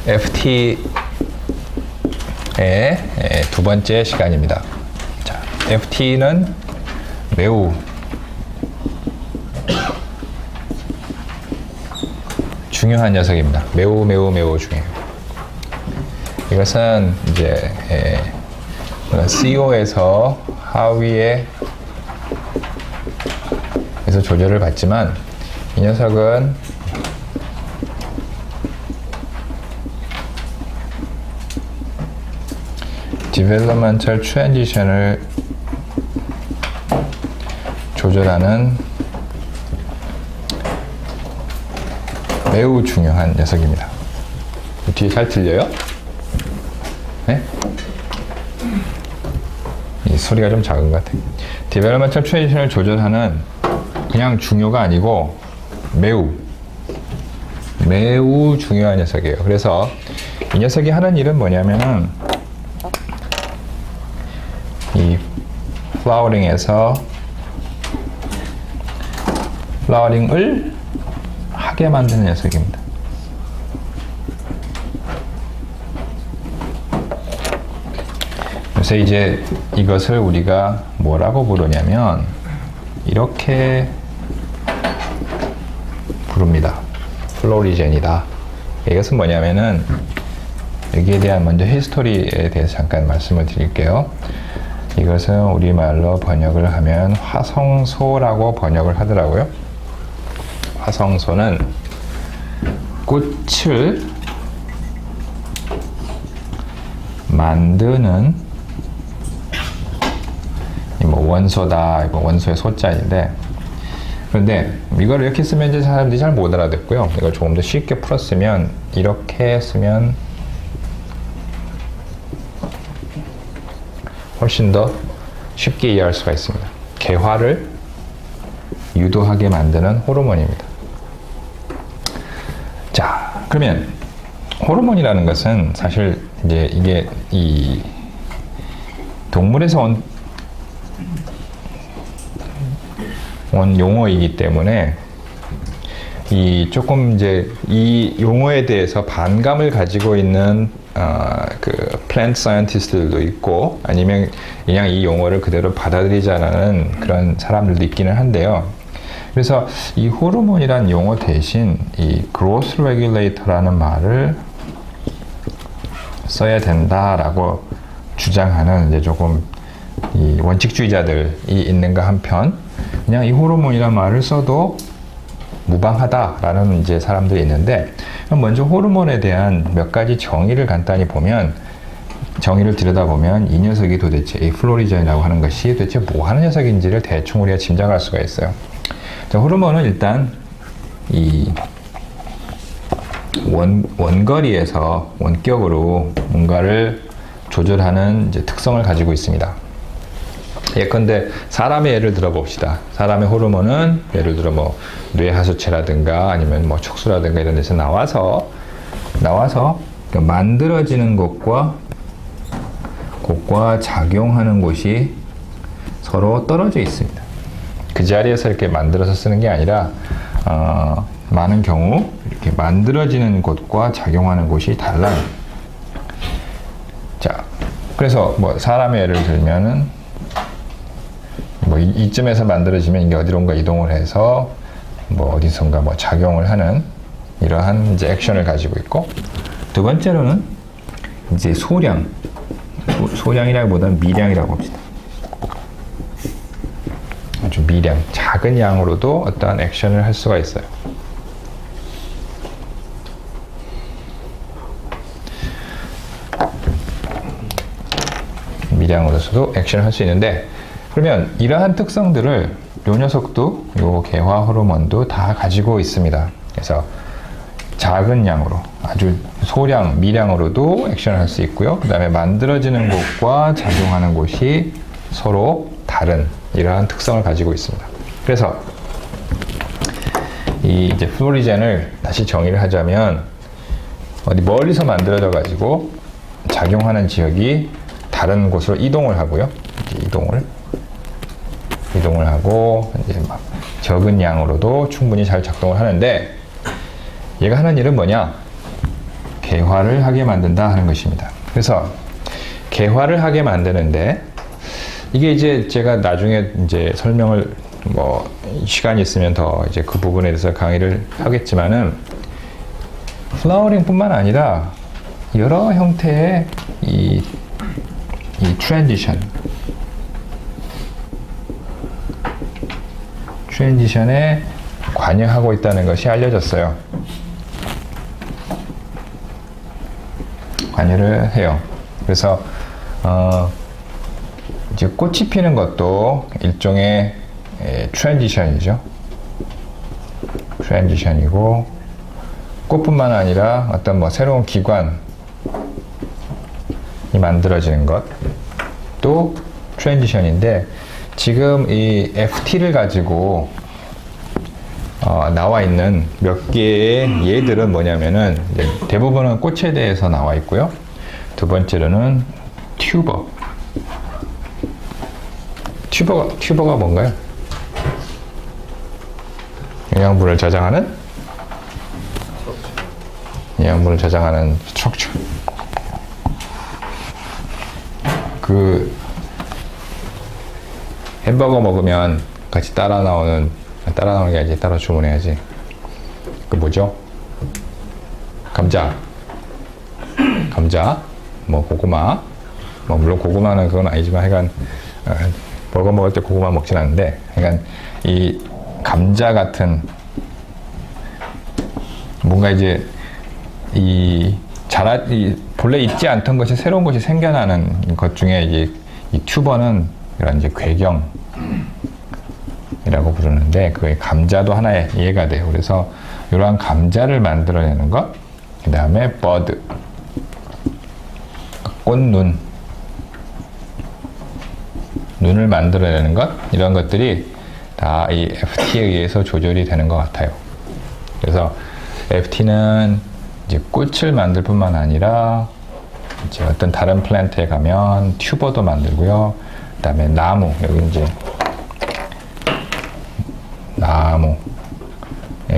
FT의 두 번째 시간입니다. 자, FT는 매우 중요한 녀석입니다. 매우 중요해요. 이것은 이제 CEO에서 하위에 에서 조절을 받지만 이 녀석은 디벨롭먼털 트랜지션을 조절하는 매우 중요한 녀석입니다. 뒤에 잘 들려요? 네? 이 소리가 좀 작은 것 같아요. 디벨롭먼털 트랜지션을 조절하는 그냥 중요가 아니고 매우 중요한 녀석이에요. 그래서 이 녀석이 하는 일은 뭐냐면은 이 플라워링에서 플라워링을 하게 만드는 녀석입니다. 그래서 이제 이것을 우리가 뭐라고 부르냐면 이렇게 부릅니다. 플로리젠이다. 이것은 뭐냐면은 여기에 대한 먼저 히스토리에 대해서 잠깐 말씀을 드릴게요. 이것은 우리말로 번역을 하면 화성소라고 번역을 하더라고요. 화성소는 꽃을 만드는 뭐 원소다. 이거 원소의 소자인데, 그런데 이걸 이렇게 쓰면 이제 사람들이 잘 못 알아듣고요. 이걸 조금 더 쉽게 풀었으면 이렇게 쓰면 훨씬 더 쉽게 이해할 수가 있습니다. 개화를 유도하게 만드는 호르몬입니다. 자, 그러면 호르몬이라는 것은 사실 이제 이게 이 동물에서 온 용어이기 때문에 이 조금 이제 이 용어에 대해서 반감을 가지고 있는 그 플랜트 사이언티스트들도 있고 아니면 그냥 이 용어를 그대로 받아들이지 않는 그런 사람들도 있기는 한데요. 그래서 이 호르몬이란 용어 대신 이 growth regulator라는 말을 써야 된다라고 주장하는 이제 조금 이 원칙주의자들이 있는가 한편, 그냥 이 호르몬이라는 말을 써도 무방하다라는 이제 사람들이 있는데, 먼저 호르몬에 대한 몇 가지 정의를 간단히 보면, 정의를 들여다보면 이 녀석이 도대체 이 플로리젠이라고 하는 것이 도대체 뭐 하는 녀석인지를 대충 우리가 짐작할 수가 있어요. 자, 호르몬은 일단 이 원거리에서 원격으로 뭔가를 조절하는 이제 특성을 가지고 있습니다. 예컨대 사람의 예를 들어 봅시다. 사람의 호르몬은 예를 들어 뭐 뇌하수체라든가 아니면 뭐 촉수라든가 이런 데서 나와서 만들어지는 곳과 작용하는 곳이 서로 떨어져 있습니다. 그 자리에서 이렇게 만들어서 쓰는 게 아니라 많은 경우 이렇게 만들어지는 곳과 작용하는 곳이 달라요. 자, 그래서 뭐 사람의 예를 들면은 뭐 이쯤에서 만들어지면 이게 어디론가 이동을 해서 뭐 어디선가 뭐 작용을 하는 이러한 이제 액션을 가지고 있고, 두 번째로는 이제 소량이라기보다는 미량이라고 합시다. 아주 미량, 작은 양으로도 어떠한 액션을 할 수가 있어요. 미량으로서도 액션을 할 수 있는데, 그러면 이러한 특성들을 요 녀석도, 요 개화 호르몬도 다 가지고 있습니다. 그래서 작은 양으로, 아주 소량, 미량으로도 액션을 할 수 있고요. 그 다음에 만들어지는 곳과 작용하는 곳이 서로 다른 이러한 특성을 가지고 있습니다. 그래서 이 이제 플로리젠을 다시 정의를 하자면 어디 멀리서 만들어져 가지고 작용하는 지역이 다른 곳으로 이동을 하고요. 이동을 하고 이제 막 적은 양으로도 충분히 잘 작동을 하는데, 얘가 하는 일은 뭐냐? 개화를 하게 만든다 하는 것입니다. 그래서 개화를 하게 만드는데 이게 이제 제가 나중에 이제 설명을 뭐 시간이 있으면 더 이제 그 부분에 대해서 강의를 하겠지만은 플라워링뿐만 아니라 여러 형태의 이 트랜지션에 관여하고 있다는 것이 알려졌어요. 관여를 해요. 그래서 이제 꽃이 피는 것도 일종의 트랜지션이죠. 트랜지션이고 꽃뿐만 아니라 어떤 뭐 새로운 기관이 만들어지는 것도 트랜지션인데 지금 이 FT를 가지고 나와 있는 몇 개의 예들은 뭐냐면은 대부분은 꽃에 대해서 나와 있고요. 두 번째로는 튜버가 뭔가요? 영양분을 저장하는 스트럭처. 그 햄버거 먹으면 같이 따라 나오는 게 아니지, 따라 주문해야지. 그 뭐죠? 감자, 뭐 고구마, 뭐 물론 고구마는 그건 아니지만 하여간 버거 먹을 때 고구마 먹진 않는데 하여간 이 감자 같은 뭔가 이제 본래 있지 않던 것이 새로운 것이 생겨나는 것 중에 이제 이 튜버는 이런 이제 괴경이라고 부르는데 그 감자도 하나의 예가 돼요. 그래서 이러한 감자를 만들어내는 것, 그 다음에 버드, 눈을 만들어내는 것, 이런 것들이 다 이 FT에 의해서 조절이 되는 것 같아요. 그래서 FT는 이제 꽃을 만들 뿐만 아니라 이제 어떤 다른 플랜트에 가면 튜버도 만들고요. 그 다음에 나무, 여기 이제 나무에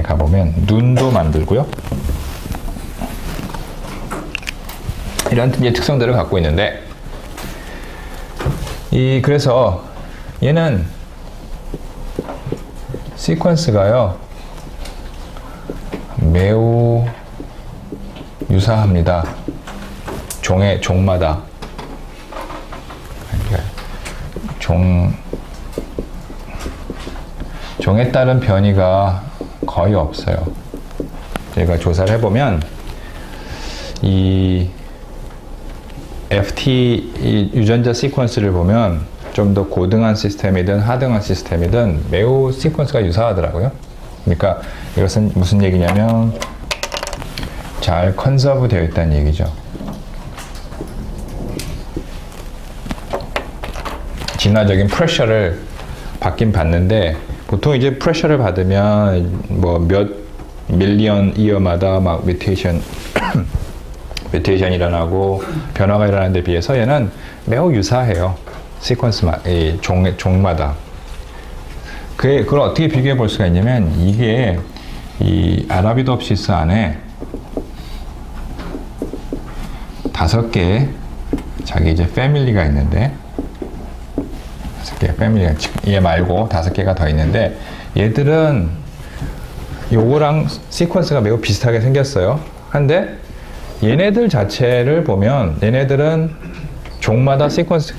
가보면 눈도 만들고요. 이런 이제 특성들을 갖고 있는데 그래서 얘는 시퀀스가요 매우 유사합니다. 종마다 종에 따른 변이가 거의 없어요. 제가 조사를 해보면 이 FT 이 유전자 시퀀스를 보면 좀 더 고등한 시스템이든 하등한 시스템이든 매우 시퀀스가 유사하더라고요. 그러니까 이것은 무슨 얘기냐면 잘 컨서브 되어 있다는 얘기죠. 진화적인 프레셔를 받긴 받는데 보통 이제 프레셔를 받으면 뭐 몇 밀리언 이어마다 막 뮤테이션이 일어나고 변화가 일어나는 데 비해서 얘는 매우 유사해요. 시퀀스 종마다. 그걸 어떻게 비교해 볼 수가 있냐면 이게 이 아라비도프시스 안에 5개의 자기 이제 패밀리가 있는데 5개의 패밀리가 얘 말고 5개가 더 있는데 얘들은 요거랑 시퀀스가 매우 비슷하게 생겼어요. 한데 얘네들 자체를 보면 얘네들은 종마다 시퀀스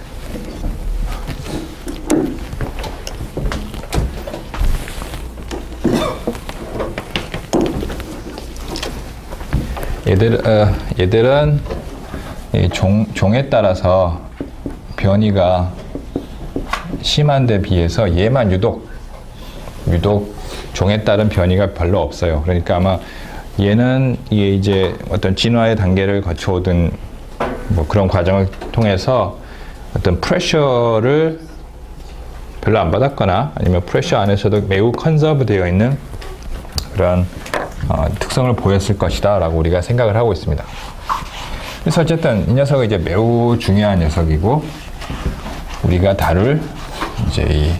얘들은 종에 따라서 변이가 심한 데 비해서 얘만 유독 종에 따른 변이가 별로 없어요. 그러니까 아마 얘는 이게 이제 어떤 진화의 단계를 거쳐오던 뭐 그런 과정을 통해서 어떤 프레셔를 별로 안 받았거나 아니면 프레셔 안에서도 매우 컨서브 되어 있는 그런 특성을 보였을 것이다 라고 우리가 생각을 하고 있습니다. 그래서 어쨌든 이 녀석은 이제 매우 중요한 녀석이고 우리가 다룰 이제 이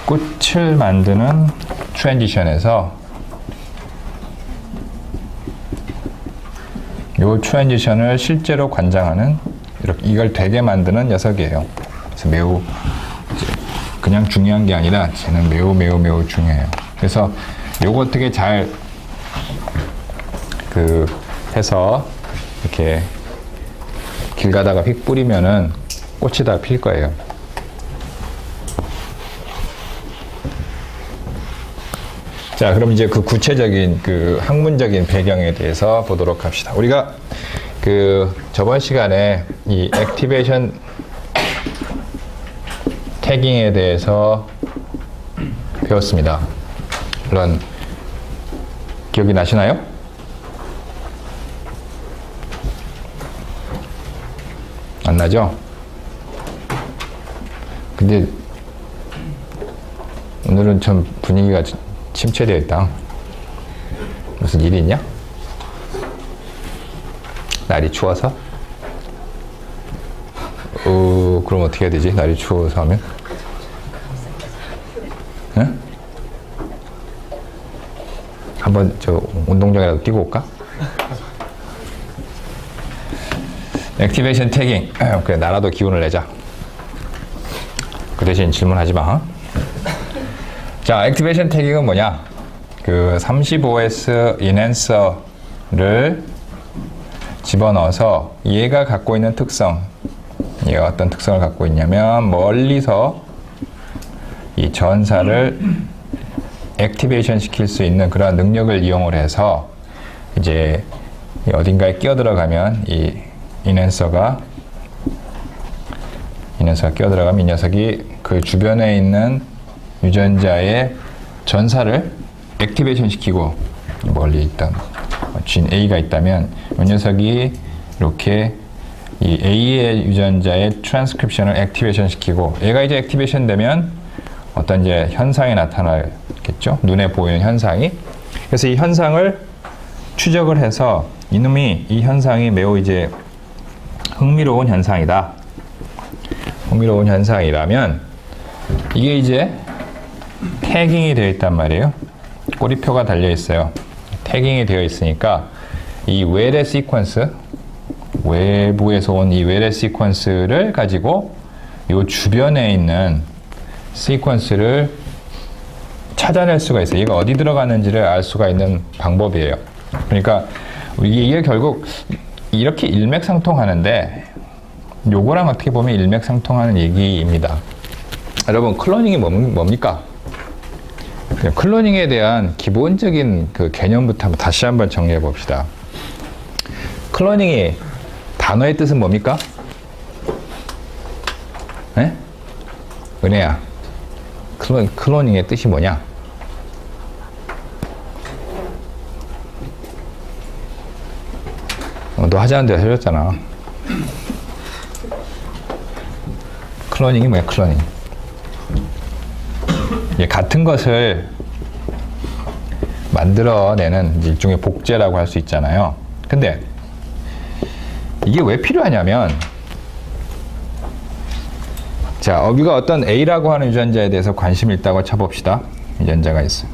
꽃을 만드는 트랜지션에서 요 트랜지션을 실제로 관장하는 이걸 되게 만드는 녀석이에요. 그래서 매우 그냥 중요한 게 아니라 쟤는 매우 중요해요. 그래서 요거 어떻게 잘 해서 이렇게 길 가다가 휙 뿌리면은 꽃이 다 필 거예요. 자, 그럼 이제 그 구체적인 학문적인 배경에 대해서 보도록 합시다. 우리가 저번 시간에 이 액티베이션 태깅에 대해서 배웠습니다. 물론 기억이 나시나요? 안 나죠? 근데 오늘은 좀 분위기가 침체되어 있다. 무슨 일이 있냐? 날이 추워서? 그럼 어떻게 해야 되지? 날이 추워서 하면? 응? 한번 운동장이라도 뛰고 올까? 액티베이션 태깅. 그래, 나라도 기운을 내자. 그 대신 질문하지 마. 자, 액티베이션 태깅은 뭐냐? 35S 인핸서를 집어넣어서 얘가 갖고 있는 특성, 얘가 어떤 특성을 갖고 있냐면 멀리서 이 전사를 액티베이션 시킬 수 있는 그런 능력을 이용을 해서 이제 어딘가에 끼어 들어가면 이 인핸서가 끼어 들어가면 이 녀석이 그 주변에 있는 유전자의 전사를 액티베이션 시키고, 멀리 있던 진 A가 있다면 이 녀석이 이렇게 이 A의 유전자의 트랜스크립션을 액티베이션 시키고, 얘가 이제 액티베이션 되면 어떤 이제 현상이 나타나겠죠. 눈에 보이는 현상이. 그래서 이 현상을 추적을 해서 이놈이 이 현상이 매우 이제 흥미로운 현상이다. 흥미로운 현상이라면 이게 이제 태깅이 되어 있단 말이에요. 꼬리표가 달려 있어요. 태깅이 되어 있으니까 이 외래 시퀀스, 외부에서 온 이 외래 시퀀스를 가지고 이 주변에 있는 시퀀스를 찾아낼 수가 있어요. 얘가 어디 들어가는지를 알 수가 있는 방법이에요. 그러니까 이게 결국 이렇게 일맥상통하는데, 요거랑 어떻게 보면 일맥상통하는 얘기입니다. 여러분, 클로닝이 뭡니까? 클로닝에 대한 기본적인 개념부터 다시 한번 정리해 봅시다. 클로닝이 단어의 뜻은 뭡니까? 네? 은혜야, 클로닝의 뜻이 뭐냐? 너 하자는 대로 해줬잖아. 클로닝이 뭐야, 클로닝? 같은 것을 만들어내는 일종의 복제라고 할 수 있잖아요. 근데 이게 왜 필요하냐면, 자, 우리가 어떤 A라고 하는 유전자에 대해서 관심이 있다고 쳐봅시다. 유전자가 있어요.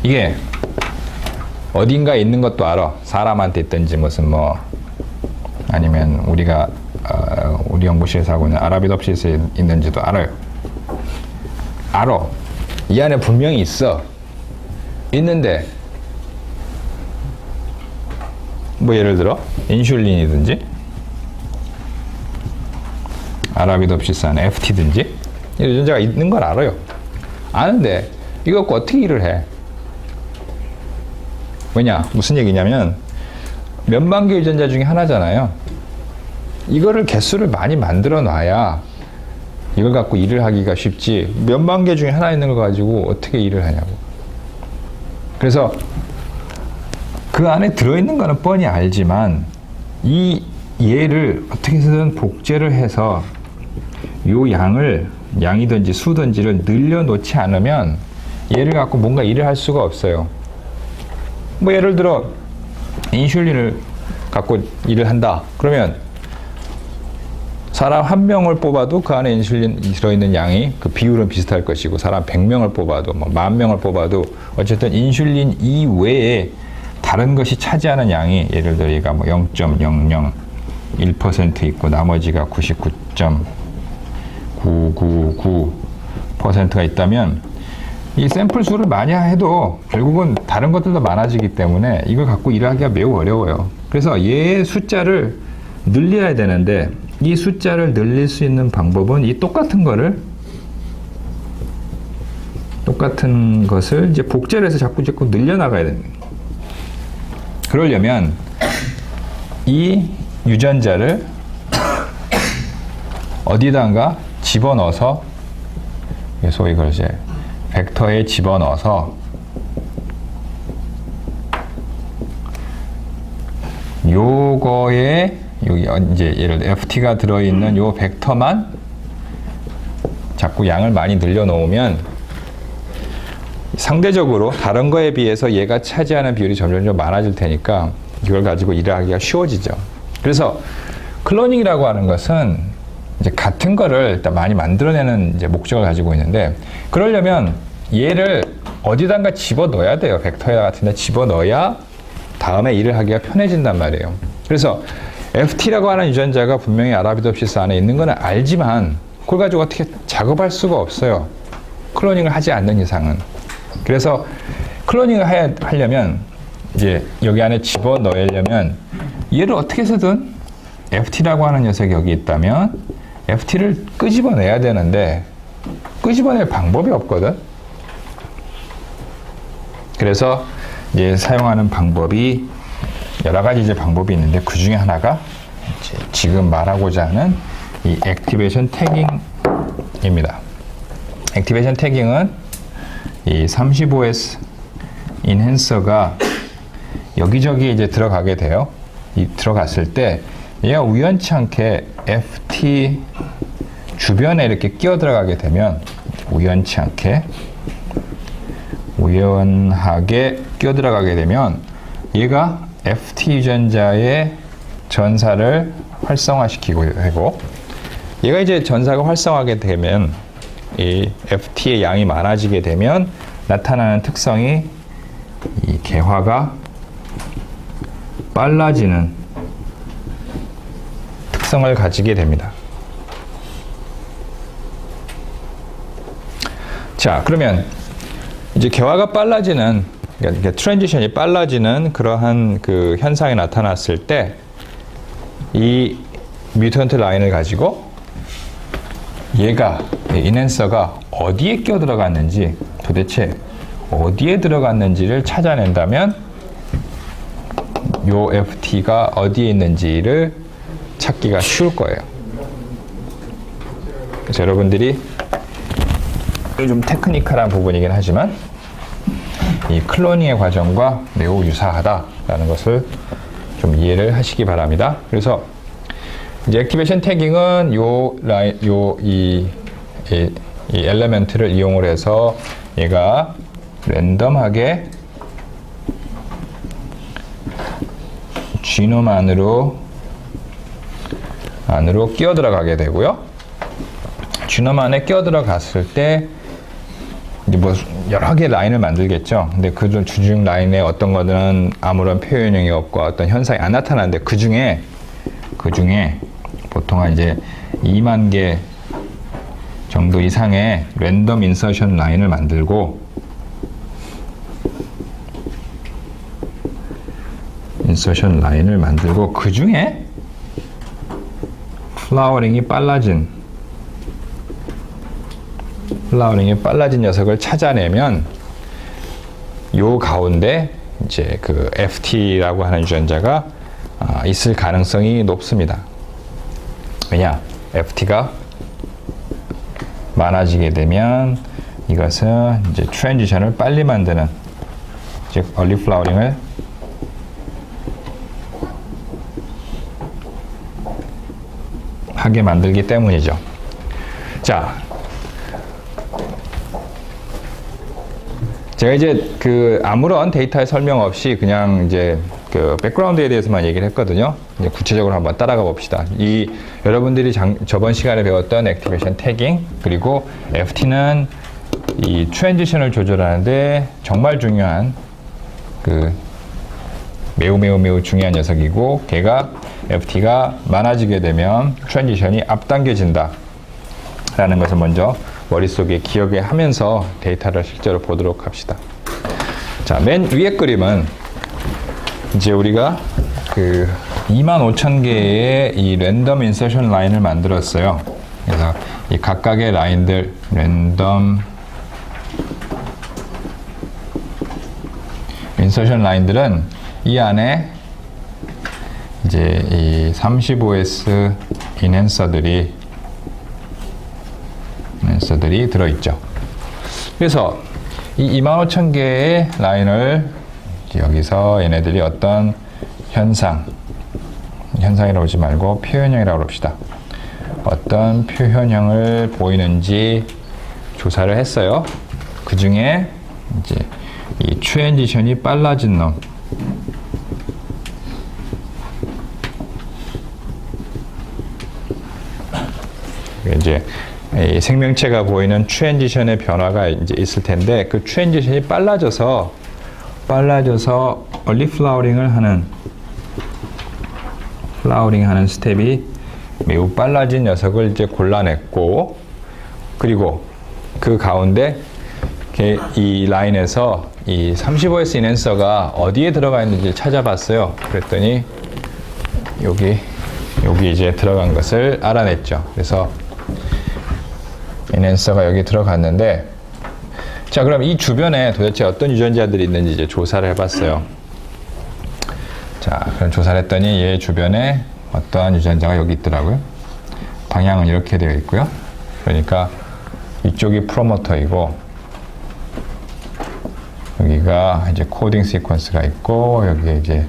이게 어딘가에 있는 것도 알아. 사람한테 있든지 무슨 아니면 우리가 우리 연구실에서 하고 있는 아라비덥시스에 있는지도 알아요. 알아. 이 안에 분명히 있어. 있는데 예를 들어 인슐린이든지 아라비덥시스 안에 FT든지 이 유전자가 있는 걸 알아요. 아는데 이거 갖고 어떻게 일을 해? 왜냐? 무슨 얘기냐면 몇만 개 유전자 중에 하나잖아요. 이거를 개수를 많이 만들어 놔야 이걸 갖고 일을 하기가 쉽지, 몇만 개 중에 하나 있는 걸 가지고 어떻게 일을 하냐고. 그래서 그 안에 들어있는 거는 뻔히 알지만 이 얘를 어떻게 해서든 복제를 해서 요 양이든지 수든지를 늘려놓지 않으면 얘를 갖고 뭔가 일을 할 수가 없어요. 예를 들어 인슐린을 갖고 일을 한다. 그러면 사람 한 명을 뽑아도 그 안에 인슐린 들어있는 양이 그 비율은 비슷할 것이고, 사람 100명을 뽑아도 10,000명을 뽑아도 어쨌든 인슐린 이외에 다른 것이 차지하는 양이 예를 들어 얘가 뭐 0.001% 있고 나머지가 99.999%가 있다면 이 샘플 수를 많이 해도 결국은 다른 것들도 많아지기 때문에 이걸 갖고 일하기가 매우 어려워요. 그래서 얘의 숫자를 늘려야 되는데 이 숫자를 늘릴 수 있는 방법은 이 똑같은 것을 이제 복제를 해서 자꾸 늘려나가야 됩니다. 그러려면 이 유전자를 어디다가 집어넣어서 소위 이걸 이제 벡터에 집어넣어서 요거에 여기 이제 예를 들어 FT가 들어있는 요 벡터만 자꾸 양을 많이 늘려놓으면 상대적으로 다른 거에 비해서 얘가 차지하는 비율이 점점 많아질 테니까 이걸 가지고 일을 하기가 쉬워지죠. 그래서 클로닝이라고 하는 것은 이제 같은 거를 일단 많이 만들어내는 이제 목적을 가지고 있는데 그러려면 얘를 어디단가 집어 넣어야 돼요. 벡터에 같은 데 집어 넣어야 다음에 일을 하기가 편해진단 말이에요. 그래서 FT라고 하는 유전자가 분명히 아라비도프시스 안에 있는 건 알지만 그걸 가지고 어떻게 작업할 수가 없어요. 클로닝을 하지 않는 이상은. 그래서 클로닝을 하려면 이제 여기 안에 집어 넣으려면 얘를 어떻게 해서든 FT라고 하는 녀석이 여기 있다면 FT를 끄집어내야 되는데 끄집어낼 방법이 없거든. 그래서 이제 사용하는 방법이 여러 가지 이제 방법이 있는데 그 중에 하나가 이제 지금 말하고자 하는 이 액티베이션 태깅입니다. 액티베이션 태깅은 이 35S 인핸서가 여기저기 이제 들어가게 돼요. 들어갔을 때 얘가 우연치 않게 FT 주변에 이렇게 끼어 들어가게 되면 우연하게 끼어 들어가게 되면 얘가 FT 유전자의 전사를 활성화시키고 되고 얘가 이제 전사가 활성화하게 되면 이 FT의 양이 많아지게 되면 나타나는 특성이 이 개화가 빨라지는 특성을 가지게 됩니다. 자, 그러면 이제 개화가 빨라지는 그러니까 트랜지션이 빨라지는 그러한 그 현상이 나타났을 때 이 뮤턴트 라인을 가지고 얘가 인핸서가 어디에 끼어 들어갔는지 도대체 어디에 들어갔는지를 찾아낸다면 요 FT가 어디에 있는지를 찾기가 쉬울 거예요. 그래서 여러분들이 좀 테크니컬한 부분이긴 하지만 이 클로닝의 과정과 매우 유사하다라는 것을 좀 이해를 하시기 바랍니다. 그래서 이제 액티베이션 태깅은 이 엘리멘트를 이용을 해서 얘가 랜덤하게 지놈 안으로 끼어 들어가게 되고요. 지놈 안에 끼어 들어갔을 때 이제 뭐 여러 개의 라인을 만들겠죠. 근데 그 주중 라인에 어떤 거는 아무런 표현형이 없고 어떤 현상이 안 나타나는데 그 중에 보통 한 이제 2만 개 정도 이상의 랜덤 인서션 라인을 만들고 그 중에 플라워링이 빨라진 녀석을 찾아내면 요 가운데 이제 그 FT라고 하는 유전자가 있을 가능성이 높습니다. 왜냐? FT가 많아지게 되면 이것은 이제 트랜지션을 빨리 만드는 즉 얼리 플라워링을 하게 만들기 때문이죠. 자, 제가 이제 그 아무런 데이터의 설명 없이 그냥 이제 그 백그라운드에 대해서만 얘기를 했거든요. 이제 구체적으로 한번 따라가 봅시다. 이 여러분들이 저번 시간에 배웠던 액티베이션 태깅 그리고 FT는 이 트랜지션을 조절하는데 정말 중요한 그 매우 중요한 녀석이고 걔가 FT가 많아지게 되면 트랜지션이 앞당겨진다 라는 것을 먼저 머릿속에 기억에 하면서 데이터를 실제로 보도록 합시다. 자, 맨 위에 그림은 이제 우리가 그 25,000개의 이 랜덤 인서션 라인을 만들었어요. 그래서 이 각각의 라인들 랜덤 인서션 라인들은 이 안에 이제 이 35S 인핸서들이 들어있죠. 그래서 이 25,000개의 라인을 여기서 얘네들이 어떤 현상이라고 하지 말고 표현형이라고 합시다. 어떤 표현형을 보이는지 조사를 했어요. 그 중에 이제 이 트랜지션이 빨라진 놈, 이제 이 생명체가 보이는 트랜지션의 변화가 이제 있을 텐데 그 트랜지션이 빨라져서 얼리 플라워링을 하는 스텝이 매우 빨라진 녀석을 이제 골라냈고, 그리고 그 가운데 이 라인에서 이 35S 인핸서가 어디에 들어가 있는지 찾아봤어요. 그랬더니 여기 이제 들어간 것을 알아냈죠. 그래서 인핸서가 여기 들어갔는데, 자, 그럼 이 주변에 도대체 어떤 유전자들이 있는지 이제 조사를 해봤어요. 자, 그럼 조사를 했더니 얘 주변에 어떠한 유전자가 여기 있더라고요. 방향은 이렇게 되어 있고요. 그러니까 이쪽이 프로모터이고 여기가 이제 코딩 시퀀스가 있고 여기에 이제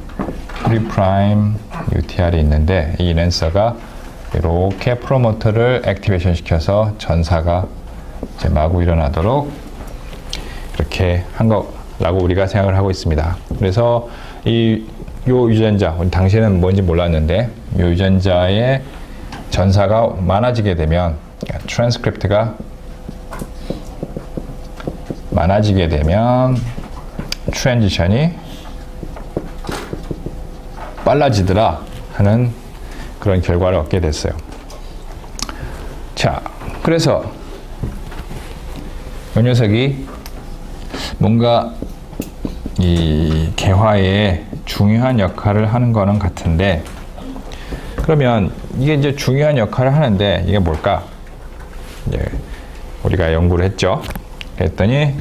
3' UTR이 있는데 이 인핸서가 이렇게 프로모터를 액티베이션 시켜서 전사가 이제 마구 일어나도록 이렇게 한 거라고 우리가 생각을 하고 있습니다. 그래서 요 유전자, 당시에는 뭔지 몰랐는데 요 유전자의 전사가 많아지게 되면, 그러니까 트랜스크립트가 많아지게 되면 트랜지션이 빨라지더라 하는 그런 결과를 얻게 됐어요. 자, 그래서 이 녀석이 뭔가 이 개화에 중요한 역할을 하는 거는 같은데, 그러면 이게 이제 중요한 역할을 하는데 이게 뭘까? 이제 우리가 연구를 했죠. 그랬더니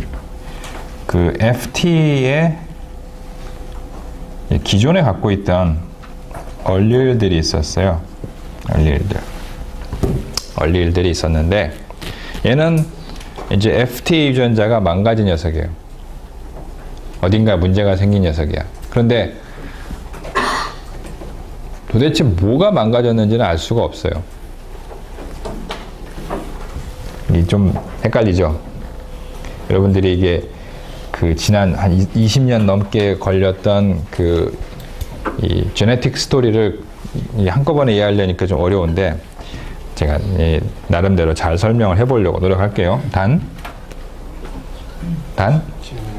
그 FT의 기존에 갖고 있던 얼리일들이 있었어요. 얼리일들이 있었는데 얘는 이제 FT 유전자가 망가진 녀석이에요. 어딘가 문제가 생긴 녀석이야. 그런데 도대체 뭐가 망가졌는지는 알 수가 없어요. 이게 좀 헷갈리죠? 여러분들이 이게 그 지난 한 20년 넘게 걸렸던 이 제네틱 스토리를 한꺼번에 이해하려니까 좀 어려운데 제가 나름대로 잘 설명을 해보려고 노력할게요. 단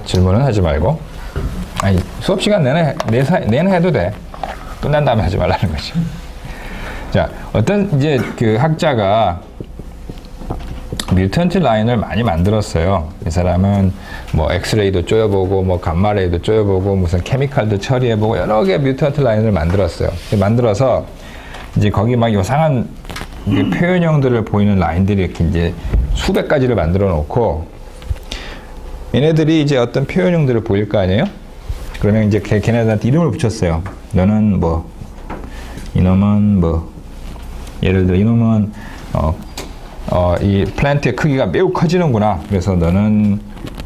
질문은 하지 말고, 아니 수업 시간 내내 해도 돼. 끝난 다음에 하지 말라는 거지. 자, 어떤 이제 그 학자가 뮤턴트 라인을 많이 만들었어요. 이 사람은 뭐 엑스레이도 쪼여보고 뭐 감마레이도 쪼여보고 무슨 케미칼도 처리해보고 여러 개의 뮤턴트 라인을 만들었어요. 만들어서 이제 거기 막 요상한 표현형들을 보이는 라인들이 이렇게 이제 수백 가지를 만들어 놓고 얘네들이 이제 어떤 표현형들을 보일 거 아니에요? 그러면 이제 걔네들한테 이름을 붙였어요. 너는 뭐, 이놈은 뭐, 예를 들어 이놈은 이 플랜트의 크기가 매우 커지는구나. 그래서 너는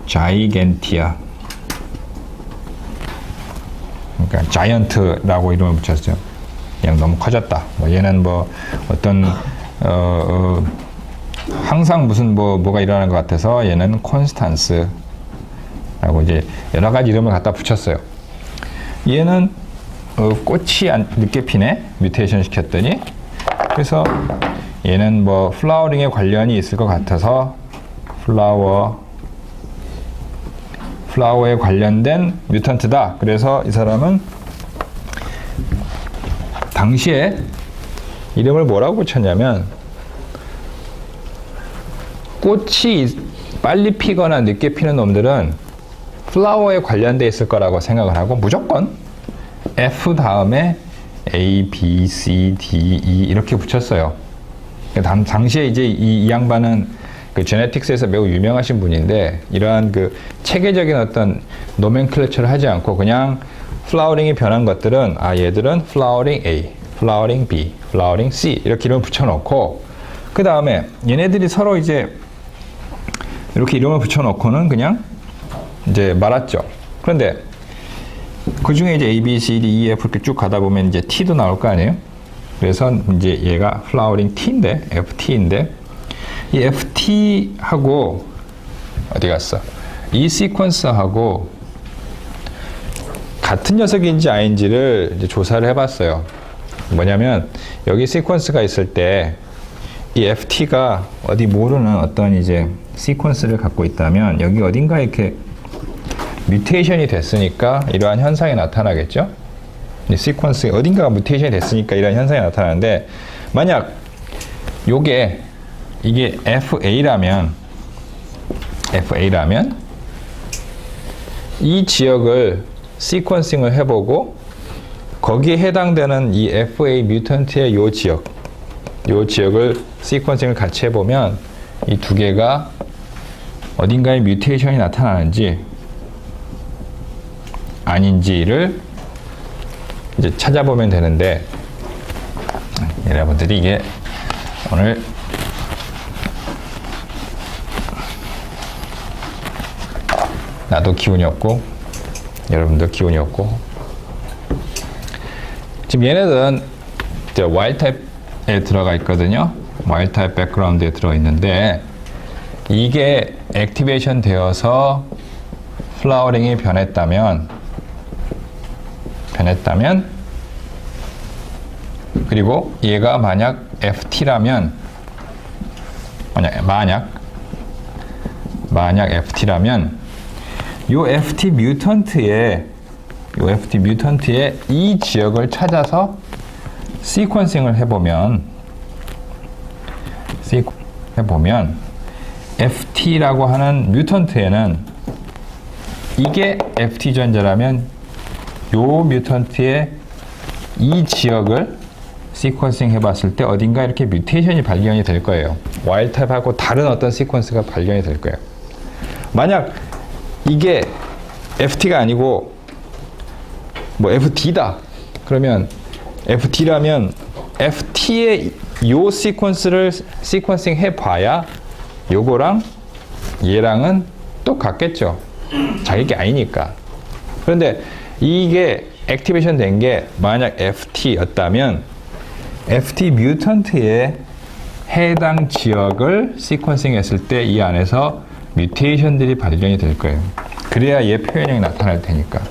자이겐티아, 그러니까 자이언트라고 이름을 붙였어요. 그냥 너무 커졌다. 뭐 얘는 뭐 어떤 항상 무슨 뭐가 일어나는 것 같아서 얘는 콘스탄스 라고 이제 여러 가지 이름을 갖다 붙였어요. 얘는 꽃이 늦게 피네, 뮤테이션 시켰더니. 그래서 얘는 뭐 플라워링에 관련이 있을 것 같아서 플라워에 관련된 뮤턴트다. 그래서 이 사람은 당시에 이름을 뭐라고 붙였냐면 꽃이 빨리 피거나 늦게 피는 놈들은 플라워에 관련돼 있을 거라고 생각을 하고 무조건 F 다음에 A, B, C, D, E 이렇게 붙였어요. 당시에 이제 이 양반은 그 제네틱스에서 매우 유명하신 분인데 이러한 그 체계적인 어떤 노멘클레처를 하지 않고 그냥 플라워링이 변한 것들은 얘들은 플라워링 A, 플라워링 B, 플라워링 C 이렇게 이름을 붙여놓고 그 다음에 얘네들이 서로 이제 이렇게 이름을 붙여놓고는 그냥 이제 말았죠. 그런데 그 중에 이제 A, B, C, D, E, F 이렇게 쭉 가다 보면 이제 T도 나올 거 아니에요? 그래서 이제 얘가 플라워링 T인데, FT인데, 이 FT하고, 어디 갔어? 이 시퀀스하고 같은 녀석인지 아닌지를 이제 조사를 해봤어요. 뭐냐면, 여기 시퀀스가 있을 때, 이 FT가 어디 모르는 어떤 이제 시퀀스를 갖고 있다면, 여기 어딘가에 이렇게 뮤테이션이 됐으니까 이러한 현상이 나타나겠죠? 이 시퀀스에 어딘가가 뮤테이션이 됐으니까 이런 현상이 나타나는데 만약 이게 FA라면 이 지역을 시퀀싱을 해보고 거기에 해당되는 이 FA 뮤턴트의 요 지역을 시퀀싱을 같이 해보면 이 두 개가 어딘가에 뮤테이션이 나타나는지 아닌지를 이제 찾아보면 되는데 여러분들이 이게 오늘 나도 기운이 없고 여러분도 기운이 없고 지금 얘네들은 이제 와일드 타입에 들어가 있거든요. 와일드 타입 백그라운드에 들어 있는데 이게 액티베이션 되어서 플라워링이 변했다면 그리고 얘가 만약 FT라면 만약 FT라면 요 FT 뮤턴트의 이 지역을 찾아서 시퀀싱을 해보면 FT라고 하는 뮤턴트에는 이게 FT 전자라면 요 뮤턴트의 이 지역을 시퀀싱 해봤을 때 어딘가 이렇게 뮤테이션이 발견이 될 거예요. 와일드 타입하고 다른 어떤 시퀀스가 발견이 될 거예요. 만약 이게 FT가 아니고 뭐 FD다 그러면 FD라면 FT의 요 시퀀스를 시퀀싱 해봐야 요거랑 얘랑은 똑같겠죠. 자기 게 아니니까. 그런데 이게 액티베이션 된 게 만약 FT였다면 FT 뮤턴트의 해당 지역을 시퀀싱 했을 때 이 안에서 뮤테이션들이 발견이 될 거예요. 그래야 얘 표현형이 나타날 테니까.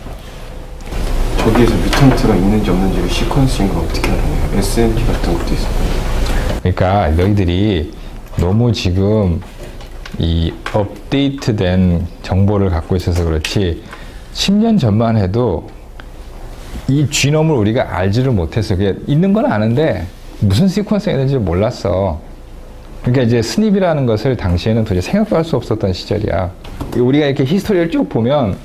저기에서 뮤턴트가 있는지 없는지를 시퀀싱을 어떻게 하는 거예요? SNP 같은 것도 있어요. 그러니까 너희들이 너무 지금 이 업데이트된 정보를 갖고 있어서 그렇지 10년 전만 해도 이 지놈을 우리가 알지를 못했어. 그게 있는 건 아는데 무슨 시퀀스가 있는지 몰랐어. 그러니까 이제 스닙이라는 것을 당시에는 도저히 생각도 할 수 없었던 시절이야. 우리가 이렇게 히스토리를 쭉 보면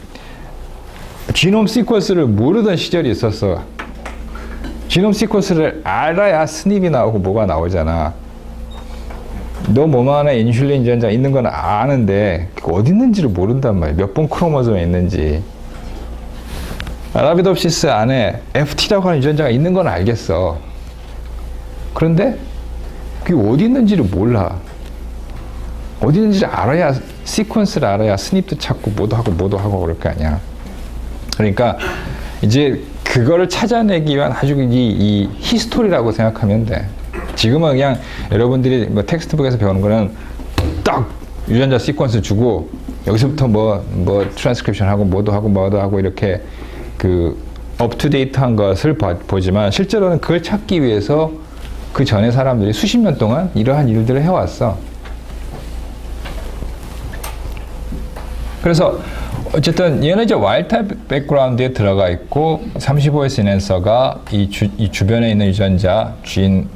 지놈 시퀀스를 모르던 시절이 있었어. 지놈 시퀀스를 알아야 스닙이 나오고 뭐가 나오잖아. 너 몸 안에 인슐린 유전자 있는 건 아는데 어디 있는지를 모른단 말이야. 몇 번 크로모솜에 있는지. 아라비덥시스 안에 FT라고 하는 유전자가 있는 건 알겠어. 그런데 그게 어디 있는지를 몰라. 어디 있는지를 알아야 시퀀스를 알아야 스닙도 찾고 뭐도 하고 그럴 거 아니야. 그러니까 이제 그거를 찾아내기 위한 아주 이 히스토리라고 생각하면 돼. 지금은 그냥 여러분들이 뭐 텍스트북에서 배우는 거는 딱 유전자 시퀀스 주고 여기서부터 뭐 트랜스크립션 하고 뭐도 하고 이렇게 그 업투데이트한 것을 보지만 실제로는 그걸 찾기 위해서 그 전에 사람들이 수십 년 동안 이러한 일들을 해왔어. 그래서 어쨌든 얘는 이제 와일드 타입 백그라운드에 들어가 있고 35S 인핸서가 이 주변에 있는 유전자 진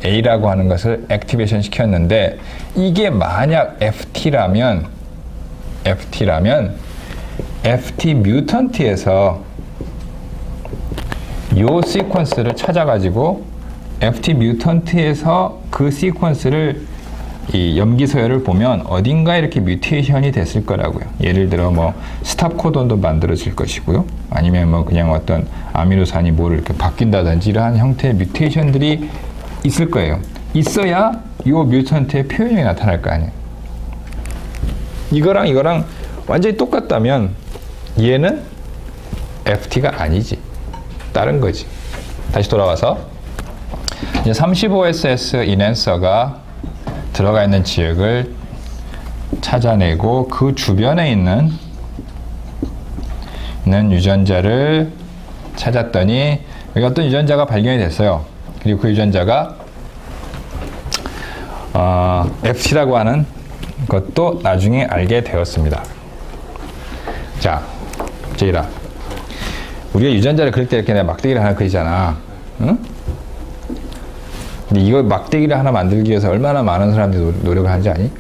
A라고 하는 것을 액티베이션 시켰는데 이게 만약 FT라면 FT 뮤턴트에서 요 시퀀스를 찾아가지고 FT 뮤턴트에서 그 시퀀스를 이 염기 서열을 보면 어딘가에 이렇게 뮤테이션이 됐을 거라고요. 예를 들어 뭐 스탑 코돈도 만들어질 것이고요. 아니면 뭐 그냥 어떤 아미노산이 뭐를 이렇게 바뀐다든지 이러한 형태의 뮤테이션들이 있을 거예요. 있어야 요 뮤턴트의 표현이 나타날 거 아니에요. 이거랑 완전히 똑같다면 얘는 FT가 아니지. 다른 거지. 다시 돌아와서 이제 35SS 인핸서가 들어가 있는 지역을 찾아내고 그 주변에 있는 유전자를 찾았더니 여기 어떤 유전자가 발견이 됐어요. 그리고 그 유전자가 FT라고 하는 것도 나중에 알게 되었습니다. 자, 제이라, 우리가 유전자를 그릴 때 이렇게 내가 막대기를 하나 그리잖아. 응? 근데 이거 막대기를 하나 만들기 위해서 얼마나 많은 사람들이 노력을 하는지 아니?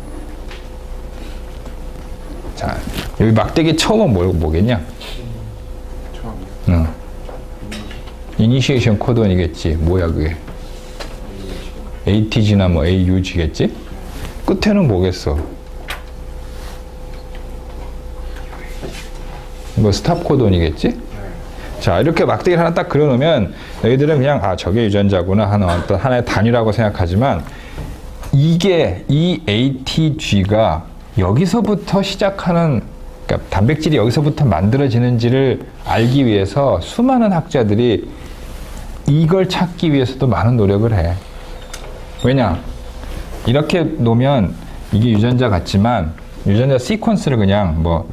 자, 여기 막대기 처음은 뭐겠냐? 처음이요? 응. 이니시에이션 코돈이겠지. 뭐야 그게? ATG나 뭐 AUG겠지? 끝에는 뭐겠어? 뭐 스탑 코돈이겠지? 자, 이렇게 막대기를 하나 딱 그려놓으면 너희들은 그냥 저게 유전자구나 하는 어떤 하나의 단위라고 생각하지만 이게 이 ATG가 여기서부터 시작하는, 그러니까 단백질이 여기서부터 만들어지는지를 알기 위해서 수많은 학자들이 이걸 찾기 위해서도 많은 노력을 해. 왜냐? 이렇게 놓으면 이게 유전자 같지만 유전자 시퀀스를 그냥 뭐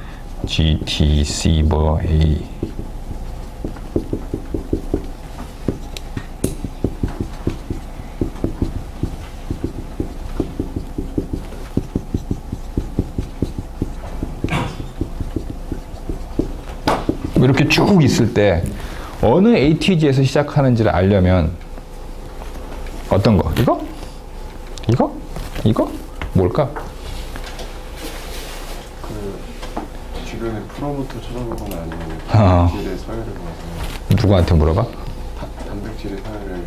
G, T, C, 뭐 A 이렇게 쭉 있을 때 어느 ATG에서 시작하는지를 알려면 어떤 거? 이거? 이거? 이거? 뭘까? 그 주변에 프로부터 찾아보거나 아니면 어. 단백질의 서열을 봐서 누구한테 물어봐? 단백질의 서열을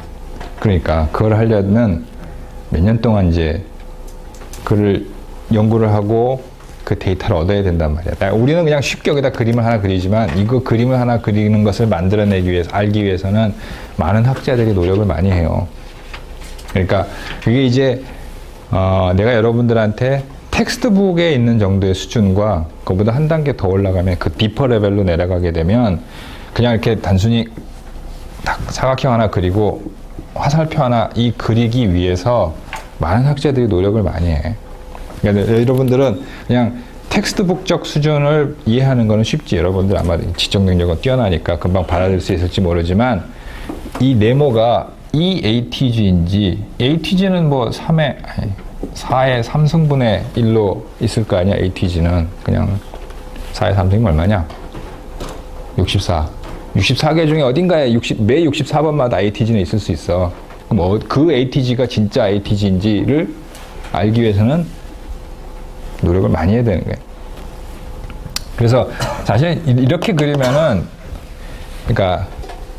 그러니까 그걸 하려면 몇 년 동안 이제 그를 연구를 하고 그 데이터를 얻어야 된단 말이야. 우리는 그냥 쉽게 여기다 그림을 하나 그리지만 이거 그림을 하나 그리는 것을 만들어내기 위해서, 알기 위해서는 많은 학자들이 노력을 많이 해요. 그러니까 그게 이제 내가 여러분들한테 텍스트북에 있는 정도의 수준과 그보다 한 단계 더 올라가면 그 디퍼 레벨로 내려가게 되면 그냥 이렇게 단순히 딱 사각형 하나 그리고 화살표 하나 이 그리기 위해서 많은 학자들이 노력을 많이 해. 그러니까 여러분들은 그냥 텍스트북적 수준을 이해하는 거는 쉽지. 여러분들 아마 지적 능력은 뛰어나니까 금방 받아들일 수 있을지 모르지만 이 네모가 이 ATG인지, ATG는 뭐 4의 3승분의 1로 있을 거 아니야. ATG는 그냥 4의 3승이 얼마냐? 64. 64개 중에 어딘가에 매 64번마다 ATG는 있을 수 있어. 그럼 그 ATG가 진짜 ATG인지를 알기 위해서는 노력을 많이 해야 되는 거예요. 그래서 사실 이렇게 그리면은, 그러니까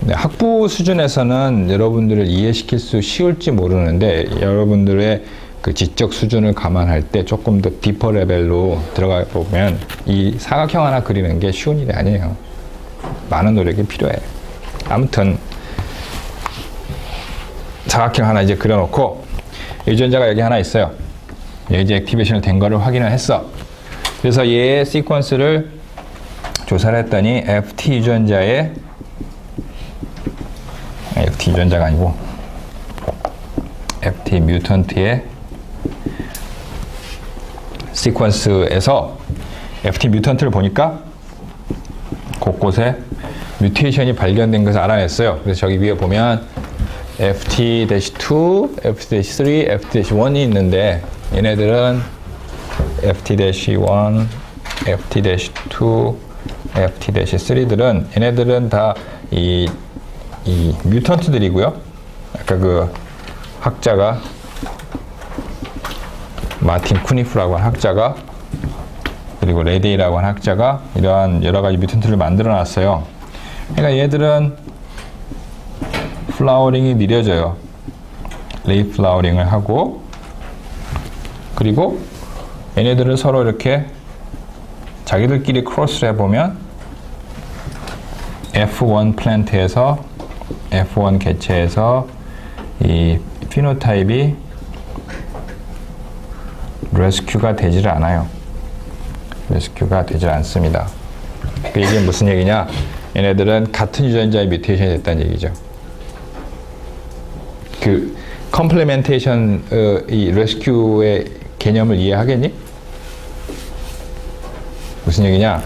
학부 수준에서는 여러분들을 이해시킬 수 쉬울지 모르는데 여러분들의 그 지적 수준을 감안할 때 조금 더 디퍼 레벨로 들어가 보면 이 사각형 하나 그리는 게 쉬운 일이 아니에요. 많은 노력이 필요해. 아무튼 사각형 하나 이제 그려놓고 유전자가 여기 하나 있어요. 얘 이제 액티베이션이 된 거를 확인을 했어. 그래서 얘의 시퀀스를 조사를 했더니 FT 유전자의 FT 유전자가 아니고 FT 뮤턴트의 시퀀스에서 FT 뮤턴트를 보니까 곳곳에 뮤테이션이 발견된 것을 알아냈어요. 그래서 저기 위에 보면 FT-2, FT-3, FT-1이 있는데 얘네들은 FT-1, FT-2, FT-3들은 얘네들은 다 이 뮤턴트들이고요. 아까 그 학자가 마틴 쿠니프라고 한 학자가 그리고 레데이라고 한 학자가 이러한 여러 가지 뮤턴트를 만들어 놨어요. 그러니까 얘들은 플라워링이 느려져요. 레이 플라워링을 하고 그리고 얘네들을 서로 이렇게 자기들끼리 크로스를 해보면 F1 플랜트에서 F1 개체에서 이 피노타입이 레스큐가 되질 않아요. 레스큐가 되질 않습니다. 이게 무슨 얘기냐? 얘네들은 같은 유전자의 뮤테이션이 됐다는 얘기죠. 그 컴플레멘테이션 이 레스큐의 개념을 이해하겠니? 무슨 얘기냐?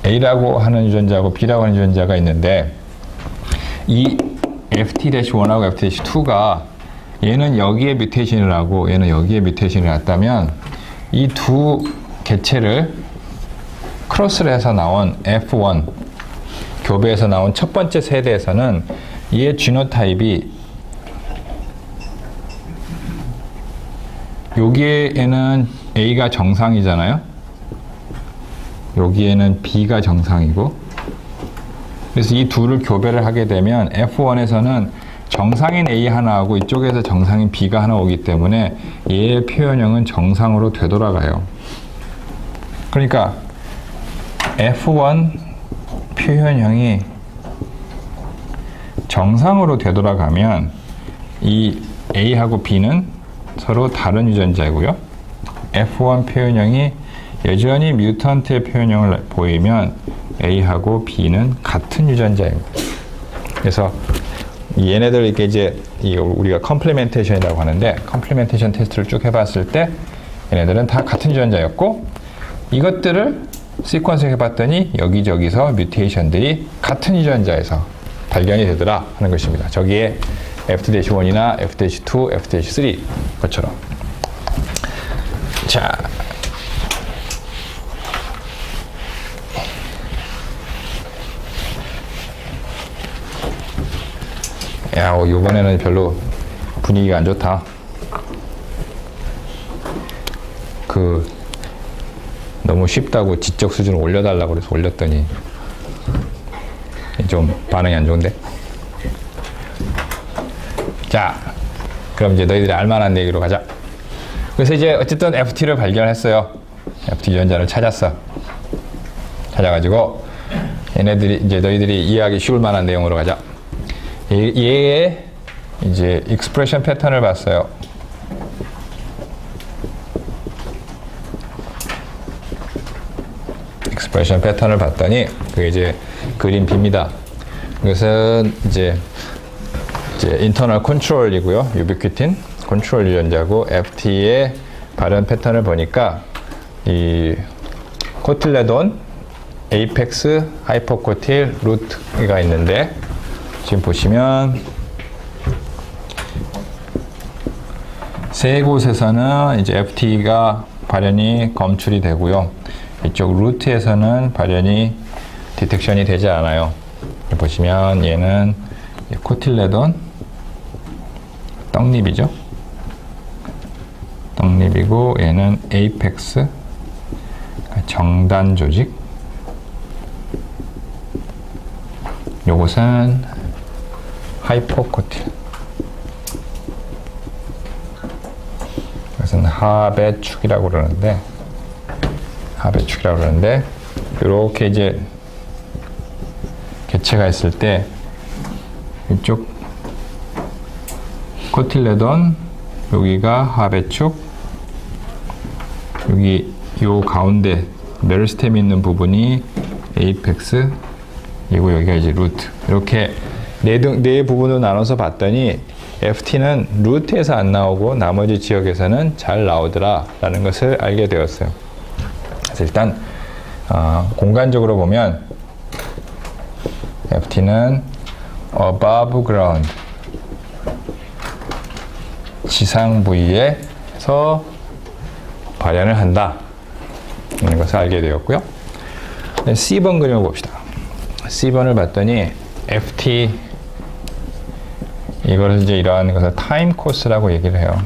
A라고 하는 유전자하고 B라고 하는 유전자가 있는데 이 FT-1하고 FT-2가 얘는 여기에 뮤테이션을 하고 얘는 여기에 뮤테이션을 했다면 이 두 개체를 크로스를 해서 나온 F1 교배에서 나온 첫 번째 세대에서는 얘의 지노타입이 여기에는 A가 정상이잖아요. 여기에는 B가 정상이고 그래서 이 둘을 교배를 하게 되면 F1에서는 정상인 A 하나하고 이쪽에서 정상인 B가 하나 오기 때문에 얘의 표현형은 정상으로 되돌아가요. 그러니까 F1 표현형이 정상으로 되돌아가면 이 A하고 B는 서로 다른 유전자이고요. F1 표현형이 여전히 뮤턴트의 표현형을 보이면 A하고 B는 같은 유전자입니다. 그래서 얘네들 이렇게 이제 우리가 컴플리멘테이션이라고 하는데 컴플리멘테이션 테스트를 쭉 해봤을 때 얘네들은 다 같은 유전자였고 이것들을 시퀀스 해봤더니 여기저기서 뮤테이션들이 같은 유전자에서 발견이 되더라 하는 것입니다. 저기에 FT-1이나 FT-2, FT-3 것처럼. 자, 야, 이번에는 별로 분위기가 안 좋다. 너무 쉽다고 지적 수준을 올려달라고 그래서 올렸더니 좀 반응이 안 좋은데? 자, 그럼 이제 너희들이 알만한 얘기로 가자. 그래서 이제 어쨌든 FT를 발견했어요. FT 유전자를 찾았어. 찾아가지고 얘네들이 이제 너희들이 이해하기 쉬울 만한 내용으로 가자. 얘의 이제 익스프레션 패턴을 봤어요. 익스프레션 패턴을 봤더니 그게 이제 그린 B입니다. 이것은 이제 인터널 컨트롤이고요. 유비퀴틴 컨트롤 유전자고 FT의 발현 패턴을 보니까 이 코틸레돈, 에이펙스, 하이포코틸, 루트가 있는데 지금 보시면 세 곳에서는 이제 FT가 발현이 검출이 되고요. 이쪽 루트에서는 발현이 디텍션이 되지 않아요. 보시면 얘는 코틸레돈 떡잎이죠. 떡잎이고 얘는 에이펙스 정단 조직. 요것은 하이포코틸. 이것은 하배축이라고 그러는데 이렇게 이제 개체가 있을 때 이쪽 코틸레돈 여기가 하배축, 여기 요 가운데 메리스템이 있는 부분이 에이펙스, 그리고 여기가 이제 루트. 이렇게 네 부분으로 나눠서 봤더니 FT는 루트에서 안 나오고 나머지 지역에서는 잘 나오더라 라는 것을 알게 되었어요. 그래서 일단 공간적으로 보면 FT는 above ground, 지상 부위에서 발현을 한다. 있는 것을 알게 되었고요. C번 그림을 봅시다. C번을 봤더니 FT 이걸 이제 이러한 것을 타임 코스라고 얘기를 해요.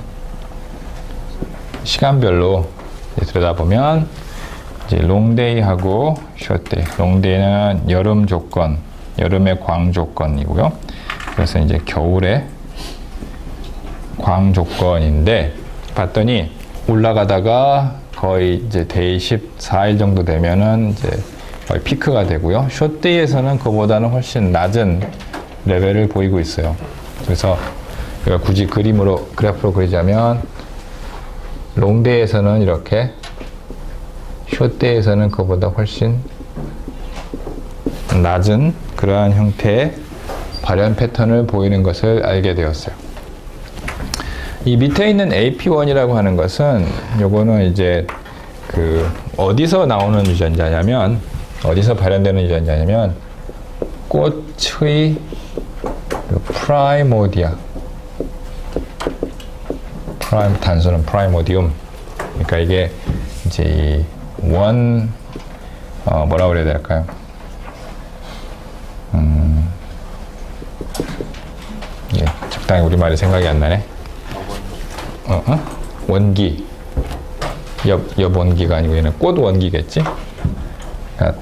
시간별로 들여다보면 이제 롱데이하고 숏데이. 롱데이는 여름 조건, 여름의 광 조건이고요. 그래서 이제 겨울의 광 조건인데 봤더니 올라가다가 거의 이제 데이 14일 정도 되면은 이제 거의 피크가 되고요. 숏데이에서는 그보다는 훨씬 낮은 레벨을 보이고 있어요. 그래서 우리가 굳이 그림으로 그래프로 그리자면 롱데이에서는 이렇게 숏데이에서는 그보다 훨씬 낮은 그러한 형태의 발현 패턴을 보이는 것을 알게 되었어요. 이 밑에 있는 AP1이라고 하는 것은 요거는 이제 그 어디서 나오는 유전자냐면 어디서 발현되는 유전자냐면 꽃의 프라이모디아 단수는 프라이모디움. 그러니까 이게 이제 뭐라고 그래야 될까요? 예, 적당히 우리말이 생각이 안 나네. 원기. 엽원기가 아니고 얘는 꽃원기겠지? 그러니까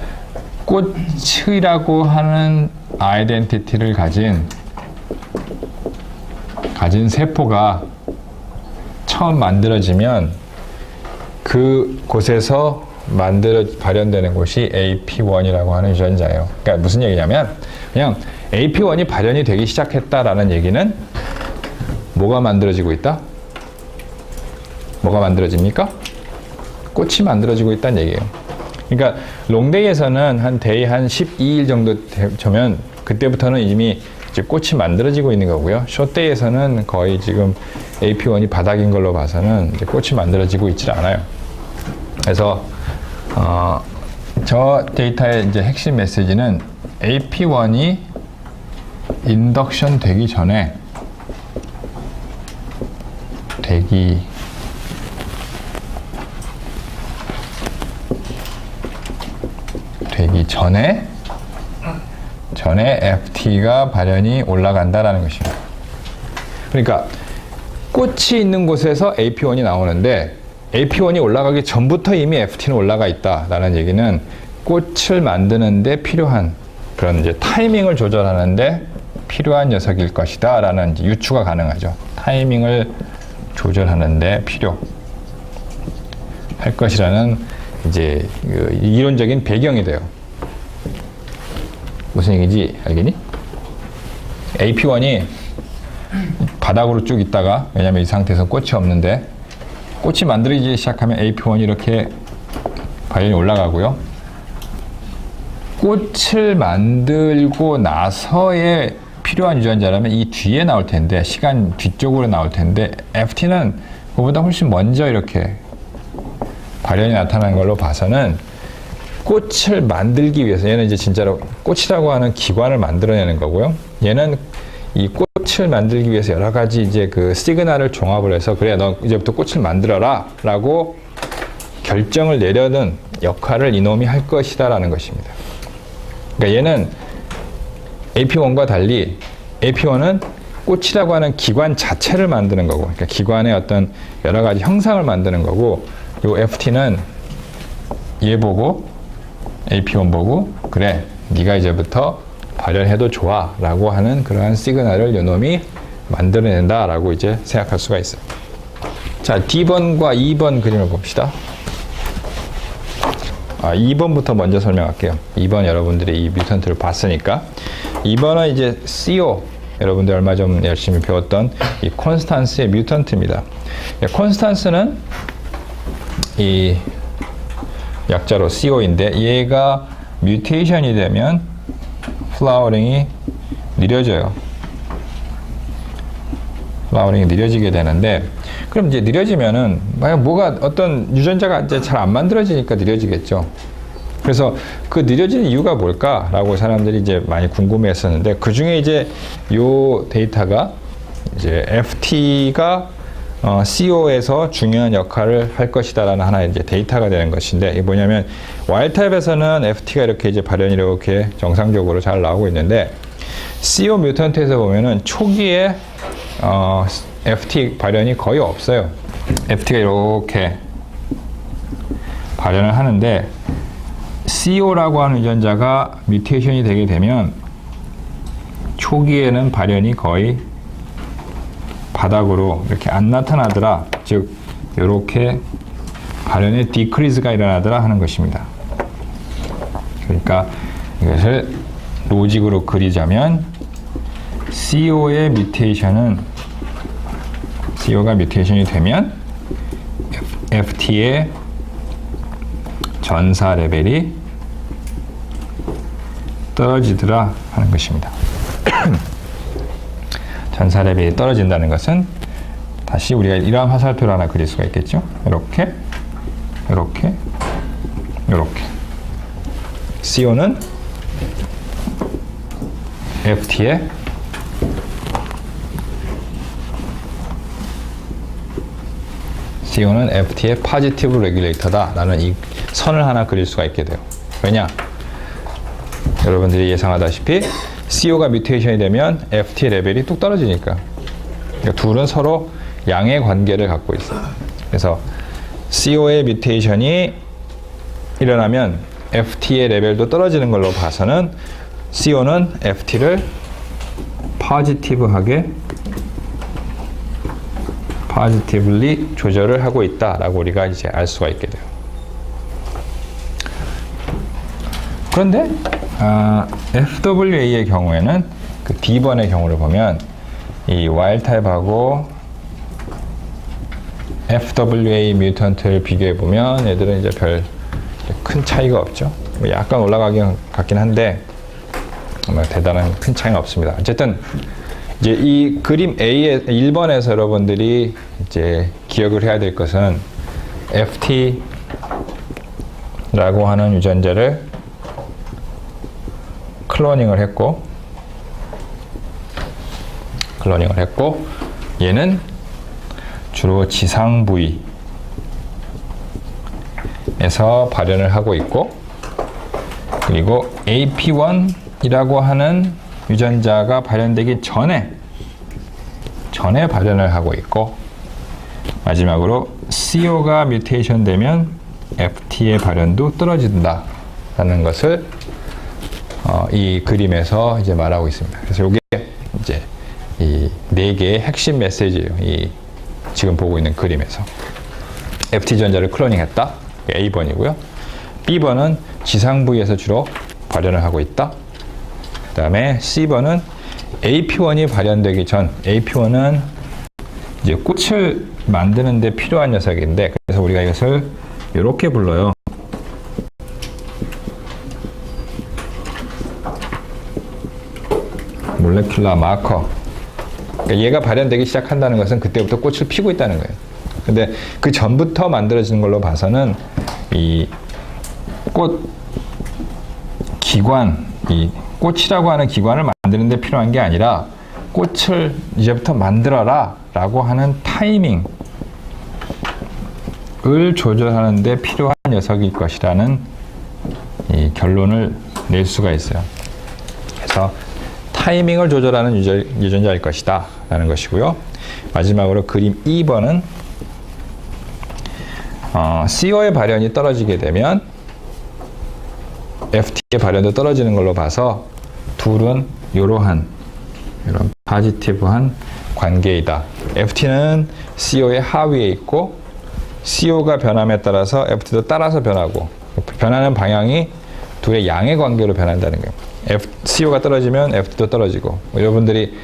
꽃이라고 하는 아이덴티티를 가진 세포가 처음 만들어지면 그 곳에서 발현되는 곳이 AP1이라고 하는 유전자예요. 그러니까 무슨 얘기냐면 그냥 AP1이 발현이 되기 시작했다라는 얘기는 뭐가 만들어지고 있다? 뭐가 만들어집니까? 꽃이 만들어지고 있다는 얘기예요. 그러니까 롱데이에서는 한 데이 한 12일 정도 되면 그때부터는 이미 이제 꽃이 만들어지고 있는 거고요. 숏데이에서는 거의 지금 AP1이 바닥인 걸로 봐서는 이제 꽃이 만들어지고 있질 않아요. 그래서 저 데이터의 이제 핵심 메시지는 AP1이 인덕션 되기 전에 전에 FT가 발현이 올라간다라는 것입니다. 그러니까 꽃이 있는 곳에서 AP1이 나오는데 AP1이 올라가기 전부터 이미 FT는 올라가 있다라는 얘기는 꽃을 만드는데 필요한 그런 이제 타이밍을 조절하는데 필요한 녀석일 것이다라는 이제 유추가 가능하죠. 타이밍을 조절하는데 필요할 것이라는 이제 그 이론적인 배경이 돼요. 무슨 얘기인지 알겠니? AP1이 바닥으로 쭉 있다가 왜냐면 이 상태에서 꽃이 없는데 꽃이 만들어지기 시작하면 AP1이 이렇게 발현이 올라가고요. 꽃을 만들고 나서의 필요한 유전자라면 이 뒤에 나올 텐데 시간 뒤쪽으로 나올 텐데 FT는 그보다 훨씬 먼저 이렇게 발현이 나타나는 걸로 봐서는 꽃을 만들기 위해서 얘는 이제 진짜로 꽃이라고 하는 기관을 만들어내는 거고요. 얘는 이 꽃을 만들기 위해서 여러 가지 이제 그 시그널을 종합을 해서 그래 너 이제부터 꽃을 만들어라 라고 결정을 내려는 역할을 이놈이 할 것이다라는 것입니다. 그러니까 얘는 AP1과 달리 AP1은 꽃이라고 하는 기관 자체를 만드는 거고 그러니까 기관의 어떤 여러 가지 형상을 만드는 거고 요 FT는 얘 보고 AP1 보고 그래 네가 이제부터 발현해도 좋아 라고 하는 그러한 시그널을 요놈이 만들어낸다 라고 이제 생각할 수가 있어요. 자, D번과 2번 그림을 봅시다. 2번부터 먼저 설명할게요. 2번 여러분들이 이 뮤턴트를 봤으니까 2번은 이제 CO 여러분들 얼마 전 열심히 배웠던 이 콘스탄스의 뮤턴트입니다. 콘스탄스는 이 약자로 CO인데 얘가 뮤테이션이 되면 플라워링이 느려져요. 플라워링이 느려지게 되는데 그럼 이제 느려지면은 만약 뭐가 어떤 유전자가 이제 잘 안 만들어지니까 느려지겠죠. 그래서 그 느려지는 이유가 뭘까라고 사람들이 이제 많이 궁금해했었는데 그 중에 이제 요 데이터가 이제 FT가 CO에서 중요한 역할을 할 것이다라는 하나의 이제 데이터가 되는 것인데, 이게 뭐냐면 와일드 타입에서는 FT가 이렇게 이제 발현이 이렇게 정상적으로 잘 나오고 있는데, CO 뮤턴트에서 보면은 초기에 FT 발현이 거의 없어요. FT가 이렇게 발현을 하는데, CO라고 하는 유전자가 뮤테이션이 되게 되면 초기에는 발현이 거의 바닥으로 이렇게 안 나타나더라. 즉 이렇게 발현의 디크리즈가 일어나더라 하는 것입니다. 그러니까 이것을 로직으로 그리자면 CO의 뮤테이션은 CO가 뮤테이션이 되면 FT의 전사 레벨이 떨어지더라 하는 것입니다. 전사 레벨이 떨어진다는 것은 다시 우리가 이러한 화살표를 하나 그릴 수가 있겠죠. 이렇게, 이렇게, 이렇게. CO는 FT의 포지티브 레귤레이터다 라는 이 선을 하나 그릴 수가 있게 돼요. 왜냐? 여러분들이 예상하다시피 CO가 뮤테이션이 되면 FT 레벨이 뚝 떨어지니까. 그러니까 둘은 서로 양의 관계를 갖고 있어요. 그래서 CO의 뮤테이션이 일어나면 FT의 레벨도 떨어지는 걸로 봐서는 CO는 FT를 포지티브리 조절을 하고 있다라고 우리가 이제 알 수가 있게 돼요. 그런데 FWA의 경우에는 그 B번의 경우를 보면 이 와일드 타입하고 FWA 뮤턴트를 비교해 보면 얘들은 이제 별 큰 차이가 없죠. 약간 올라가긴 같긴 한데 대단한 큰 차이는 없습니다. 어쨌든 이제 이 그림 A의 1번에서 여러분들이 이제 기억을 해야 될 것은 FT라고 하는 유전자를 클로닝을 했고 얘는 주로 지상 부위에서 발현을 하고 있고, 그리고 AP1이라고 하는 유전자가 발현되기 전에 발현을 하고 있고, 마지막으로 CO가 뮤테이션 되면 FT의 발현도 떨어진다라는 것을 이 그림에서 이제 말하고 있습니다. 그래서 이게 이제 이 네 개의 핵심 메시지예요. 이 지금 보고 있는 그림에서 FT 전자를 클로닝했다. A번이고요. B번은 지상 부위에서 주로 발현을 하고 있다. 그다음에 C번은 AP1이 발현되기 전, AP1은 이제 꽃을 만드는 데 필요한 녀석인데, 그래서 우리가 이것을 이렇게 불러요. 몰레큘러 마커. 그러니까 얘가 발현되기 시작한다는 것은 그때부터 꽃을 피고 있다는 거예요. 근데 그 전부터 만들어지는 걸로 봐서는 이 꽃 기관, 이 꽃이라고 하는 기관을 만드는 데 필요한 게 아니라 꽃을 이제부터 만들어라 라고 하는 타이밍을 조절하는 데 필요한 녀석일 것이라는 이 결론을 낼 수가 있어요. 그래서 타이밍을 조절하는 유전자일 것이다 라는 것이고요. 마지막으로 그림 2번은 CO의 발현이 떨어지게 되면 FT의 발현도 떨어지는 걸로 봐서 둘은 이런 포지티브한 관계이다. FT는 CO의 하위에 있고 CO가 변함에 따라서 FT도 따라서 변하고, 변하는 방향이 둘의 양의 관계로 변한다는 거예요. CO가 떨어지면 FT도 떨어지고, 여러분들이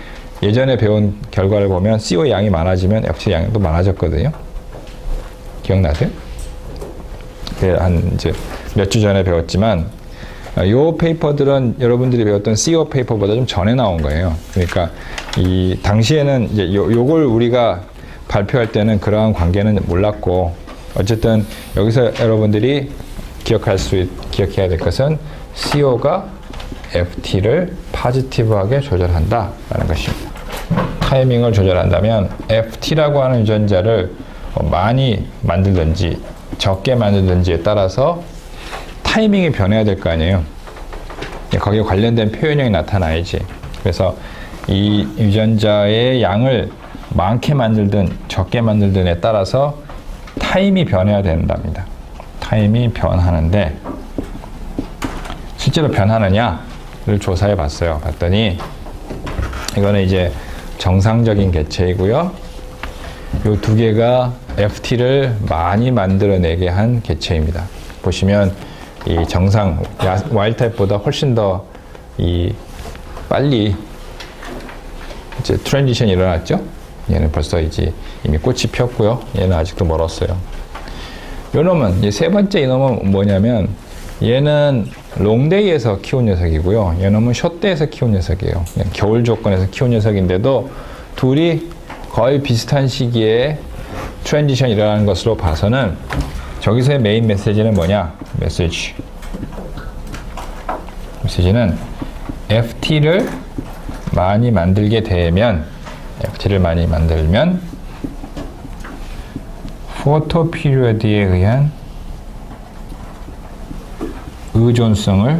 예전에 배운 결과를 보면 CO의 양이 많아지면 FT 양도 많아졌거든요. 기억나세요? 한 이제 몇 주 전에 배웠지만, 요 페이퍼들은 여러분들이 배웠던 CO 페이퍼보다 좀 전에 나온 거예요. 그러니까 이 당시에는 이제 요걸 우리가 발표할 때는 그러한 관계는 몰랐고, 어쨌든 여기서 여러분들이 기억해야 될 것은 CO가 FT를 포지티브하게 조절한다라는 것입니다. 타이밍을 조절한다면 FT라고 하는 유전자를 많이 만들든지 적게 만들든지에 따라서 타이밍이 변해야 될 거 아니에요. 거기에 관련된 표현형이 나타나야지. 그래서 이 유전자의 양을 많게 만들든 적게 만들든에 따라서 타임이 변해야 된답니다. 타임이 변하는데 실제로 변하느냐를 조사해 봤어요. 봤더니 이거는 이제 정상적인 개체이고요. 이 두 개가 FT를 많이 만들어내게 한 개체입니다. 보시면 이 정상 와일드 타입보다 훨씬 더 이 빨리 이제 트랜지션이 일어났죠. 얘는 벌써 이제 이미 꽃이 폈고요. 얘는 아직도 멀었어요. 요 놈은 이제 세 번째 이놈은 뭐냐면 얘는 롱데이에서 키운 녀석이고요. 얘놈은 숏데이에서 키운 녀석이에요. 그냥 겨울 조건에서 키운 녀석인데도 둘이 거의 비슷한 시기에 트랜지션이 일어나는 것으로 봐서는 저기서의 메인 메시지는 뭐냐? 메시지는 FT를 많이 만들게 되면 FT를 많이 만들면 포토 피리어드에 의한 의존성을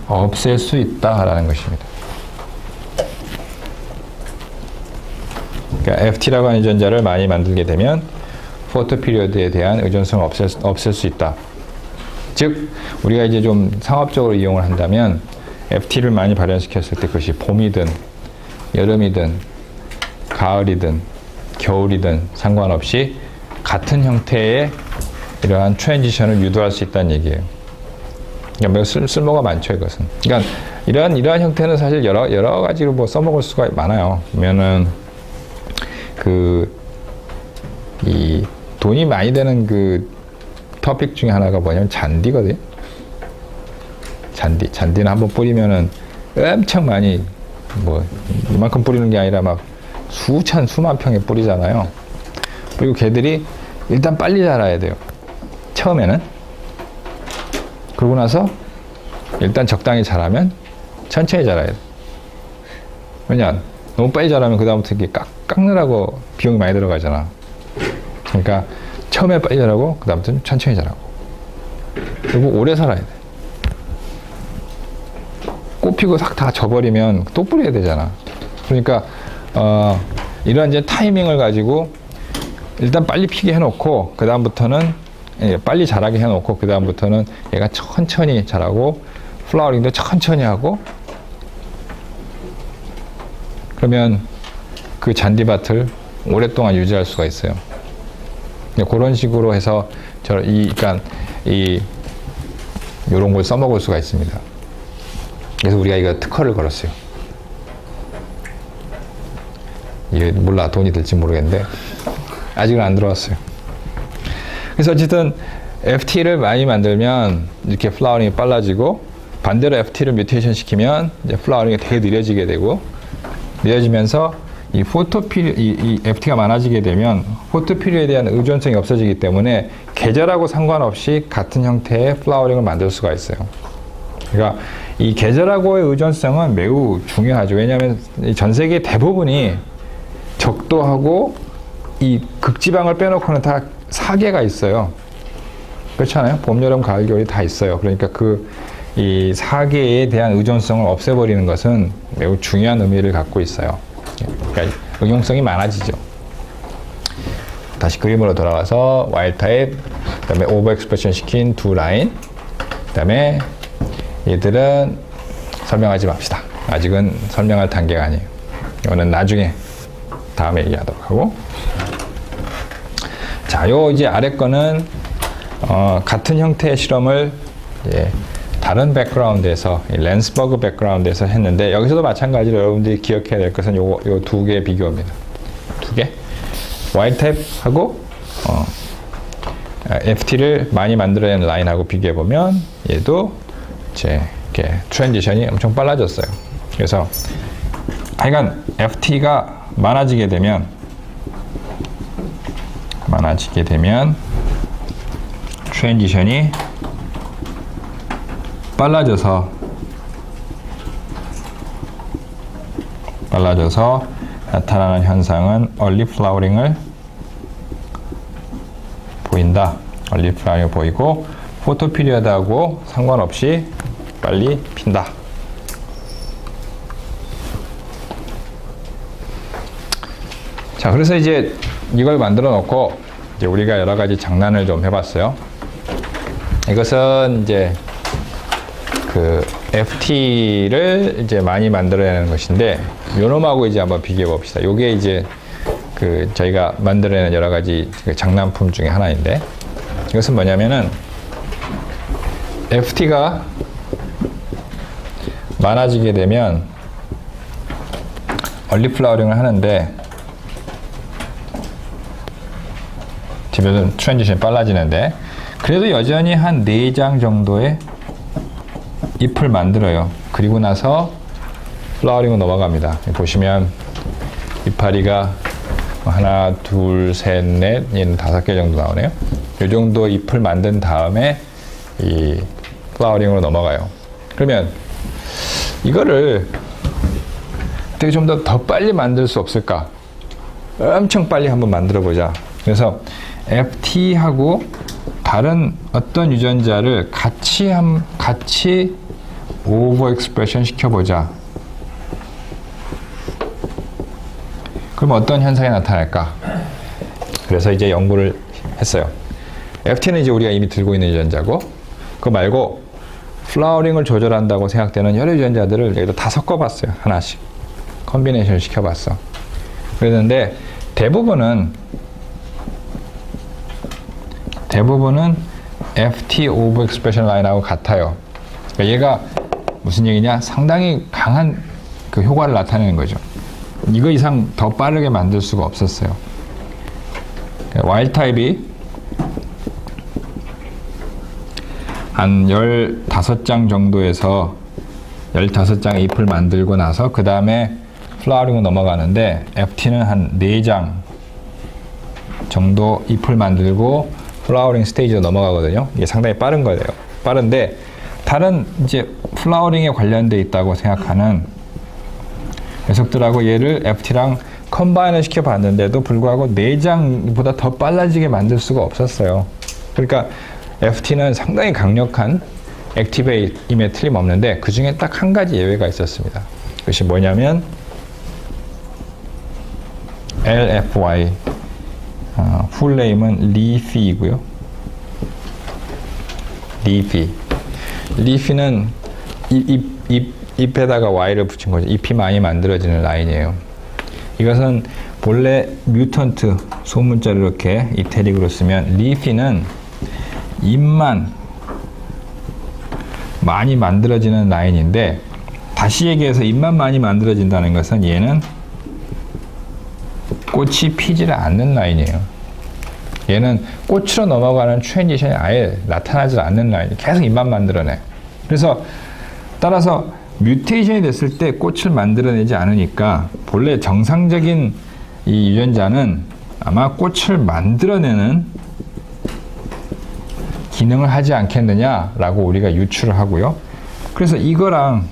없앨 수 있다라는 것입니다. 그러니까 FT라고 하는 유전자를 많이 만들게 되면 포토 피리어드에 대한 의존성을 없앨 수 있다. 즉 우리가 이제 좀 상업적으로 이용을 한다면 FT를 많이 발현시켰을 때 그것이 봄이든 여름이든 가을이든 겨울이든 상관없이 같은 형태의 이러한 트랜지션을 유도할 수 있다는 얘기예요. 그러니까 쓸모가 많죠, 이것은. 그러니까 이러한 형태는 사실 여러 가지로 뭐 써먹을 수가 많아요. 그러면은 이 돈이 많이 되는 그 토픽 중에 하나가 뭐냐면 잔디거든요. 잔디는 한번 뿌리면은 엄청 많이 뭐 이만큼 뿌리는 게 아니라 막 수만 평에 뿌리잖아요. 그리고 걔들이 일단 빨리 자라야 돼요. 처음에는. 그러고 나서 일단 적당히 자라면 천천히 자라야 돼. 왜냐? 너무 빨리 자라면 그 다음부터 이렇게 깎느라고 비용이 많이 들어가잖아. 그러니까 처음에 빨리 자라고 그 다음부터는 천천히 자라고. 그리고 오래 살아야 돼. 꽃 피고 싹 다 져버리면 또 뿌려야 되잖아. 그러니까 이런 이제 타이밍을 가지고 일단 빨리 피게 해놓고 그 다음부터는 빨리 자라게 해놓고 그 다음부터는 얘가 천천히 자라고 플라워링도 천천히 하고 그러면 그 잔디밭을 오랫동안 유지할 수가 있어요. 그런 식으로 해서 그러니까 요런 걸 써먹을 수가 있습니다. 그래서 우리가 이거 특허를 걸었어요. 이게 몰라 돈이 될지 모르겠는데 아직은 안 들어왔어요. 그래서 어쨌든 FT를 많이 만들면 이렇게 플라워링이 빨라지고 반대로 FT를 뮤테이션 시키면 이제 플라워링이 되게 느려지게 되고 느려지면서 이 FT가 많아지게 되면 포토피리에 대한 의존성이 없어지기 때문에 계절하고 상관없이 같은 형태의 플라워링을 만들 수가 있어요. 그러니까 이 계절하고의 의존성은 매우 중요하죠. 왜냐하면 전 세계 대부분이 적도하고 이 극지방을 빼놓고는 다 사계가 있어요. 그렇잖아요. 봄, 여름, 가을, 겨울이 다 있어요. 그러니까 이 사계에 대한 의존성을 없애버리는 것은 매우 중요한 의미를 갖고 있어요. 그러니까 응용성이 많아지죠. 다시 그림으로 돌아와서 와일드 타입, 그 다음에 오버 익스프레션 시킨 두 라인, 그 다음에 얘들은 설명하지 맙시다. 아직은 설명할 단계가 아니에요. 이거는 나중에 다음에 얘기하도록 하고. 자, 요 이제 아래 거는 같은 형태의 실험을 다른 백그라운드에서 랜스버그 백그라운드에서 했는데 여기서도 마찬가지로 여러분들이 기억해야 될 것은 요 두 개의 비교입니다. 두 개. 와일드 타입하고 FT를 많이 만들어낸 라인하고 비교해 보면 얘도 이제 이렇게 트랜지션이 엄청 빨라졌어요. 그래서 하여간 FT가 많아지게 되면 트랜지션이 빨라져서 나타나는 현상은 얼리 플라워링을 보인다. 얼리 플라워링을 보이고 포토 피리어드하고 상관없이 빨리 핀다. 자, 그래서 이제 이걸 만들어 놓고 이제 우리가 여러 가지 장난을 좀 해봤어요. 이것은 이제 그 FT를 이제 많이 만들어내는 것인데, 요놈하고 이제 한번 비교해 봅시다. 요게 이제 그 저희가 만들어내는 여러 가지 그 장난품 중에 하나인데, 이것은 뭐냐면은 FT가 많아지게 되면 얼리 플라워링을 하는데 뒤에는 트랜지션이 빨라지는데, 그래도 여전히 한 4장 정도의 잎을 만들어요. 그리고 나서 플라워링으로 넘어갑니다. 보시면 이파리가 하나, 둘, 셋, 넷, 얘는 5개 정도 나오네요. 이 정도 잎을 만든 다음에 이 플라워링으로 넘어가요. 그러면 이거를 어떻게 좀 더 빨리 만들 수 없을까? 엄청 빨리 한번 만들어 보자. 그래서 FT하고 다른 어떤 유전자를 같이 오버 익스프레션 시켜보자. 그럼 어떤 현상이 나타날까? 그래서 이제 연구를 했어요. FT는 이제 우리가 이미 들고 있는 유전자고, 그거 말고 플라워링을 조절한다고 생각되는 여러 유전자들을 여기다 다 섞어봤어요. 하나씩 컨비네이션 시켜봤어. 그랬는데 대부분은 FT 오버 익스프레션 라인하고 같아요. 그러니까 얘가 무슨 얘기냐? 상당히 강한 그 효과를 나타내는 거죠. 이거 이상 더 빠르게 만들 수가 없었어요. 와일드 타입이 한 15장 정도에서 15장의 잎을 만들고 나서 그 다음에 플라워링으로 넘어가는데, FT는 한 4장 정도 잎을 만들고 플라워링 스테이지로 넘어가거든요. 이게 상당히 빠른 거예요. 빠른데 다른 이제 플라워링에 관련돼 있다고 생각하는 녀석들하고 얘를 FT랑 컴바인을 시켜봤는데도 불구하고 4장보다 더 빨라지게 만들 수가 없었어요. 그러니까 FT는 상당히 강력한 액티베이트임에 틀림없는데, 그 중에 딱 한 가지 예외가 있었습니다. 그것이 뭐냐면 LFY, 풀네임은 리피이고요. 리피는 잎에다가 Y를 붙인 거죠. 잎이 많이 만들어지는 라인이에요. 이것은 본래 뮤턴트 소문자를 이렇게 이태릭으로 쓰면 리피는 잎만 많이 만들어지는 라인인데, 다시 얘기해서 잎만 많이 만들어진다는 것은 얘는 꽃이 피지를 않는 라인이에요. 얘는 꽃으로 넘어가는 트랜지션이 아예 나타나지 않는 라인, 계속 잎만 만들어내. 그래서 따라서 뮤테이션이 됐을 때 꽃을 만들어내지 않으니까 본래 정상적인 이 유전자는 아마 꽃을 만들어내는 기능을 하지 않겠느냐라고 우리가 유추를 하고요. 그래서 이거랑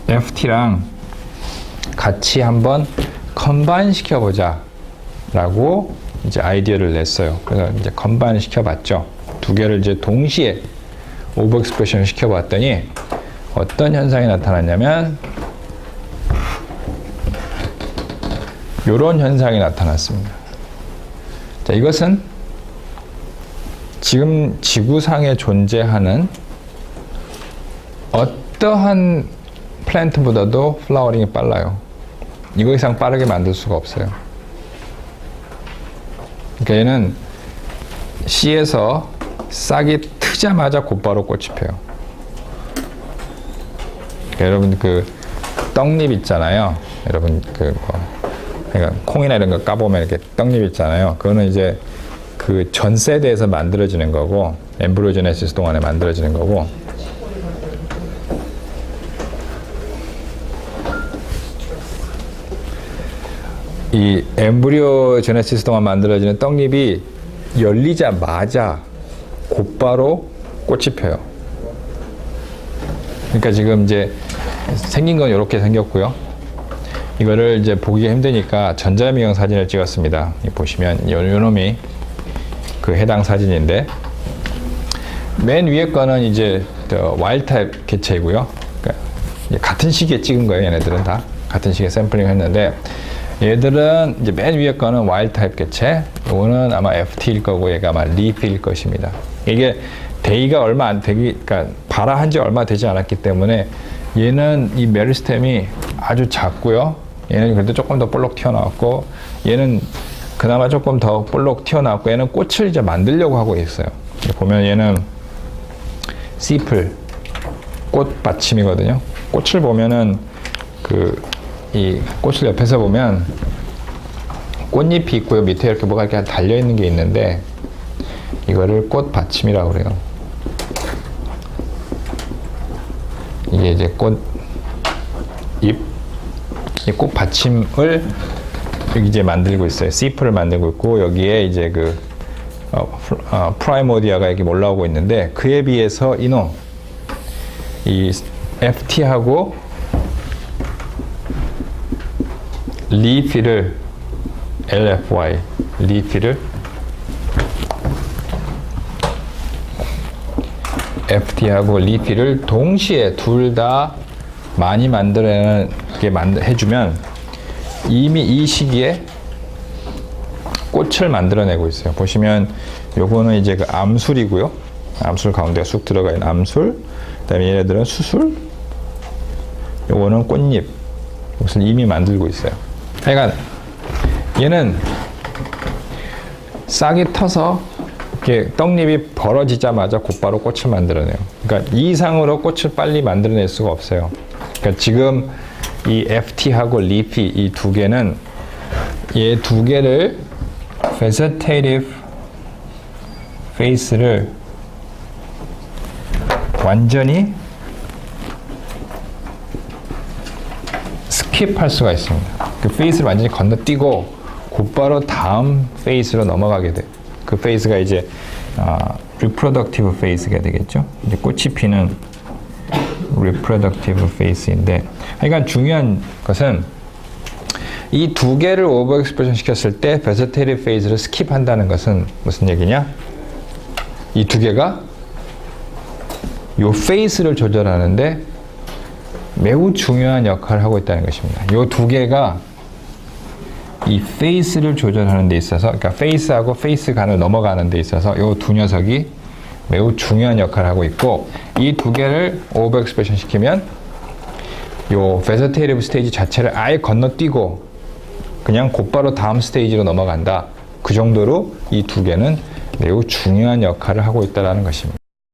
FT랑 같이 한번 컴바인 시켜보자 라고 이제 아이디어를 냈어요. 그래서 이제 컴바인 시켜봤죠. 두 개를 이제 동시에 오버 익스프레션을 시켜봤더니 어떤 현상이 나타났냐면 이런 현상이 나타났습니다. 자, 이것은 지금 지구상에 존재하는 어떠한 플랜트보다도 플라워링이 빨라요. 이거 이상 빠르게 만들 수가 없어요. 그러니까 얘는 씨에서 싹이 트자마자 곧바로 꽃이 펴요. 그러니까 여러분 그 떡잎 있잖아요. 여러분 그러니까 콩이나 이런 거 까보면 이렇게 떡잎 있잖아요. 그거는 이제 그 전 세대에서 만들어지는 거고, 엠브리오제네시스 동안에 만들어지는 거고, 이 엠브리오제네시스 동안 만들어지는 떡잎이 열리자마자 곧바로 꽃이 펴요. 그러니까 지금 이제 생긴 건 이렇게 생겼고요. 이거를 이제 보기가 힘드니까 전자미경 사진을 찍었습니다. 보시면 요 놈이 그 해당 사진인데, 맨 위에 거는 이제 와일드 타입 개체이고요. 그러니까 이제 같은 시기에 찍은 거예요. 얘네들은 다 같은 시기에 샘플링 했는데, 얘들은 이제 맨 위에 거는 와일드 타입 개체, 요거는 아마 FT일 거고 얘가 아마 리프일 것입니다. 이게 데이가 얼마 안 되기, 그러니까 발화한 지 얼마 되지 않았기 때문에 얘는 이 메리스템이 아주 작고요. 얘는 그래도 조금 더 볼록 튀어나왔고, 얘는 그나마 조금 더 볼록 튀어나왔고, 얘는 꽃을 이제 만들려고 하고 있어요. 보면 얘는 씨플 꽃 받침이거든요. 꽃을 보면은 이 꽃을 옆에서 보면 꽃잎이 있고요. 밑에 이렇게 뭐가 이렇게 달려 있는 게 있는데, 이거를 꽃 받침이라고 그래요. 이게 이제 꽃잎, 이 꽃 받침을 여기 이제 만들고 있어요. 씨프를 만들고 있고, 여기에 이제 프라이모디아가 이렇게 올라오고 있는데, 그에 비해서 이 FT하고 리피를 LFY 리피를 FT하고 리피를 동시에 둘 다 많이 만들어내게 해주면 이미 이 시기에 꽃을 만들어내고 있어요. 보시면 요거는 이제 그 암술이고요. 암술 가운데 쑥 들어가 있는 암술. 그다음에 얘네들은 수술. 요거는 꽃잎. 이것을 이미 만들고 있어요. 그러니까 얘는 싹이 터서 이렇게 떡잎이 벌어지자마자 곧바로 꽃을 만들어내요. 그러니까 이 이상으로 꽃을 빨리 만들어낼 수가 없어요. 그러니까 지금 이 FT하고 리피 이 두 개는 얘 두 개를 vegetative phase를 완전히 스킵할 수가 있습니다. 그 페이스를 완전히 건너뛰고 곧바로 다음 페이스로 넘어가게 돼요. 그 페이스가 이제 reproductive phase가 되겠죠. 이제 꽃이 피는 reproductive phase인데, 그러니까 중요한 것은 이 두 개를 오버 익스프레션 시켰을 때 vegetative phase를 스킵한다는 것은 무슨 얘기냐? 이 두 개가 요 페이스를 조절하는데 매우 중요한 역할을 하고 있다는 것입니다. 이 두 개가 이 페이스를 조절하는 데 있어서, 그러니까 페이스하고 페이스 간을 넘어가는 데 있어서 이 두 녀석이 매우 중요한 역할을 하고 있고, 이 두 개를 오버 익스프레션 시키면 요 베저테이티브 스테이지 자체를 아예 건너뛰고 그냥 곧바로 다음 스테이지로 넘어간다. 그 정도로 이 두 개는 매우 중요한 역할을 하고 있다는 것입니다.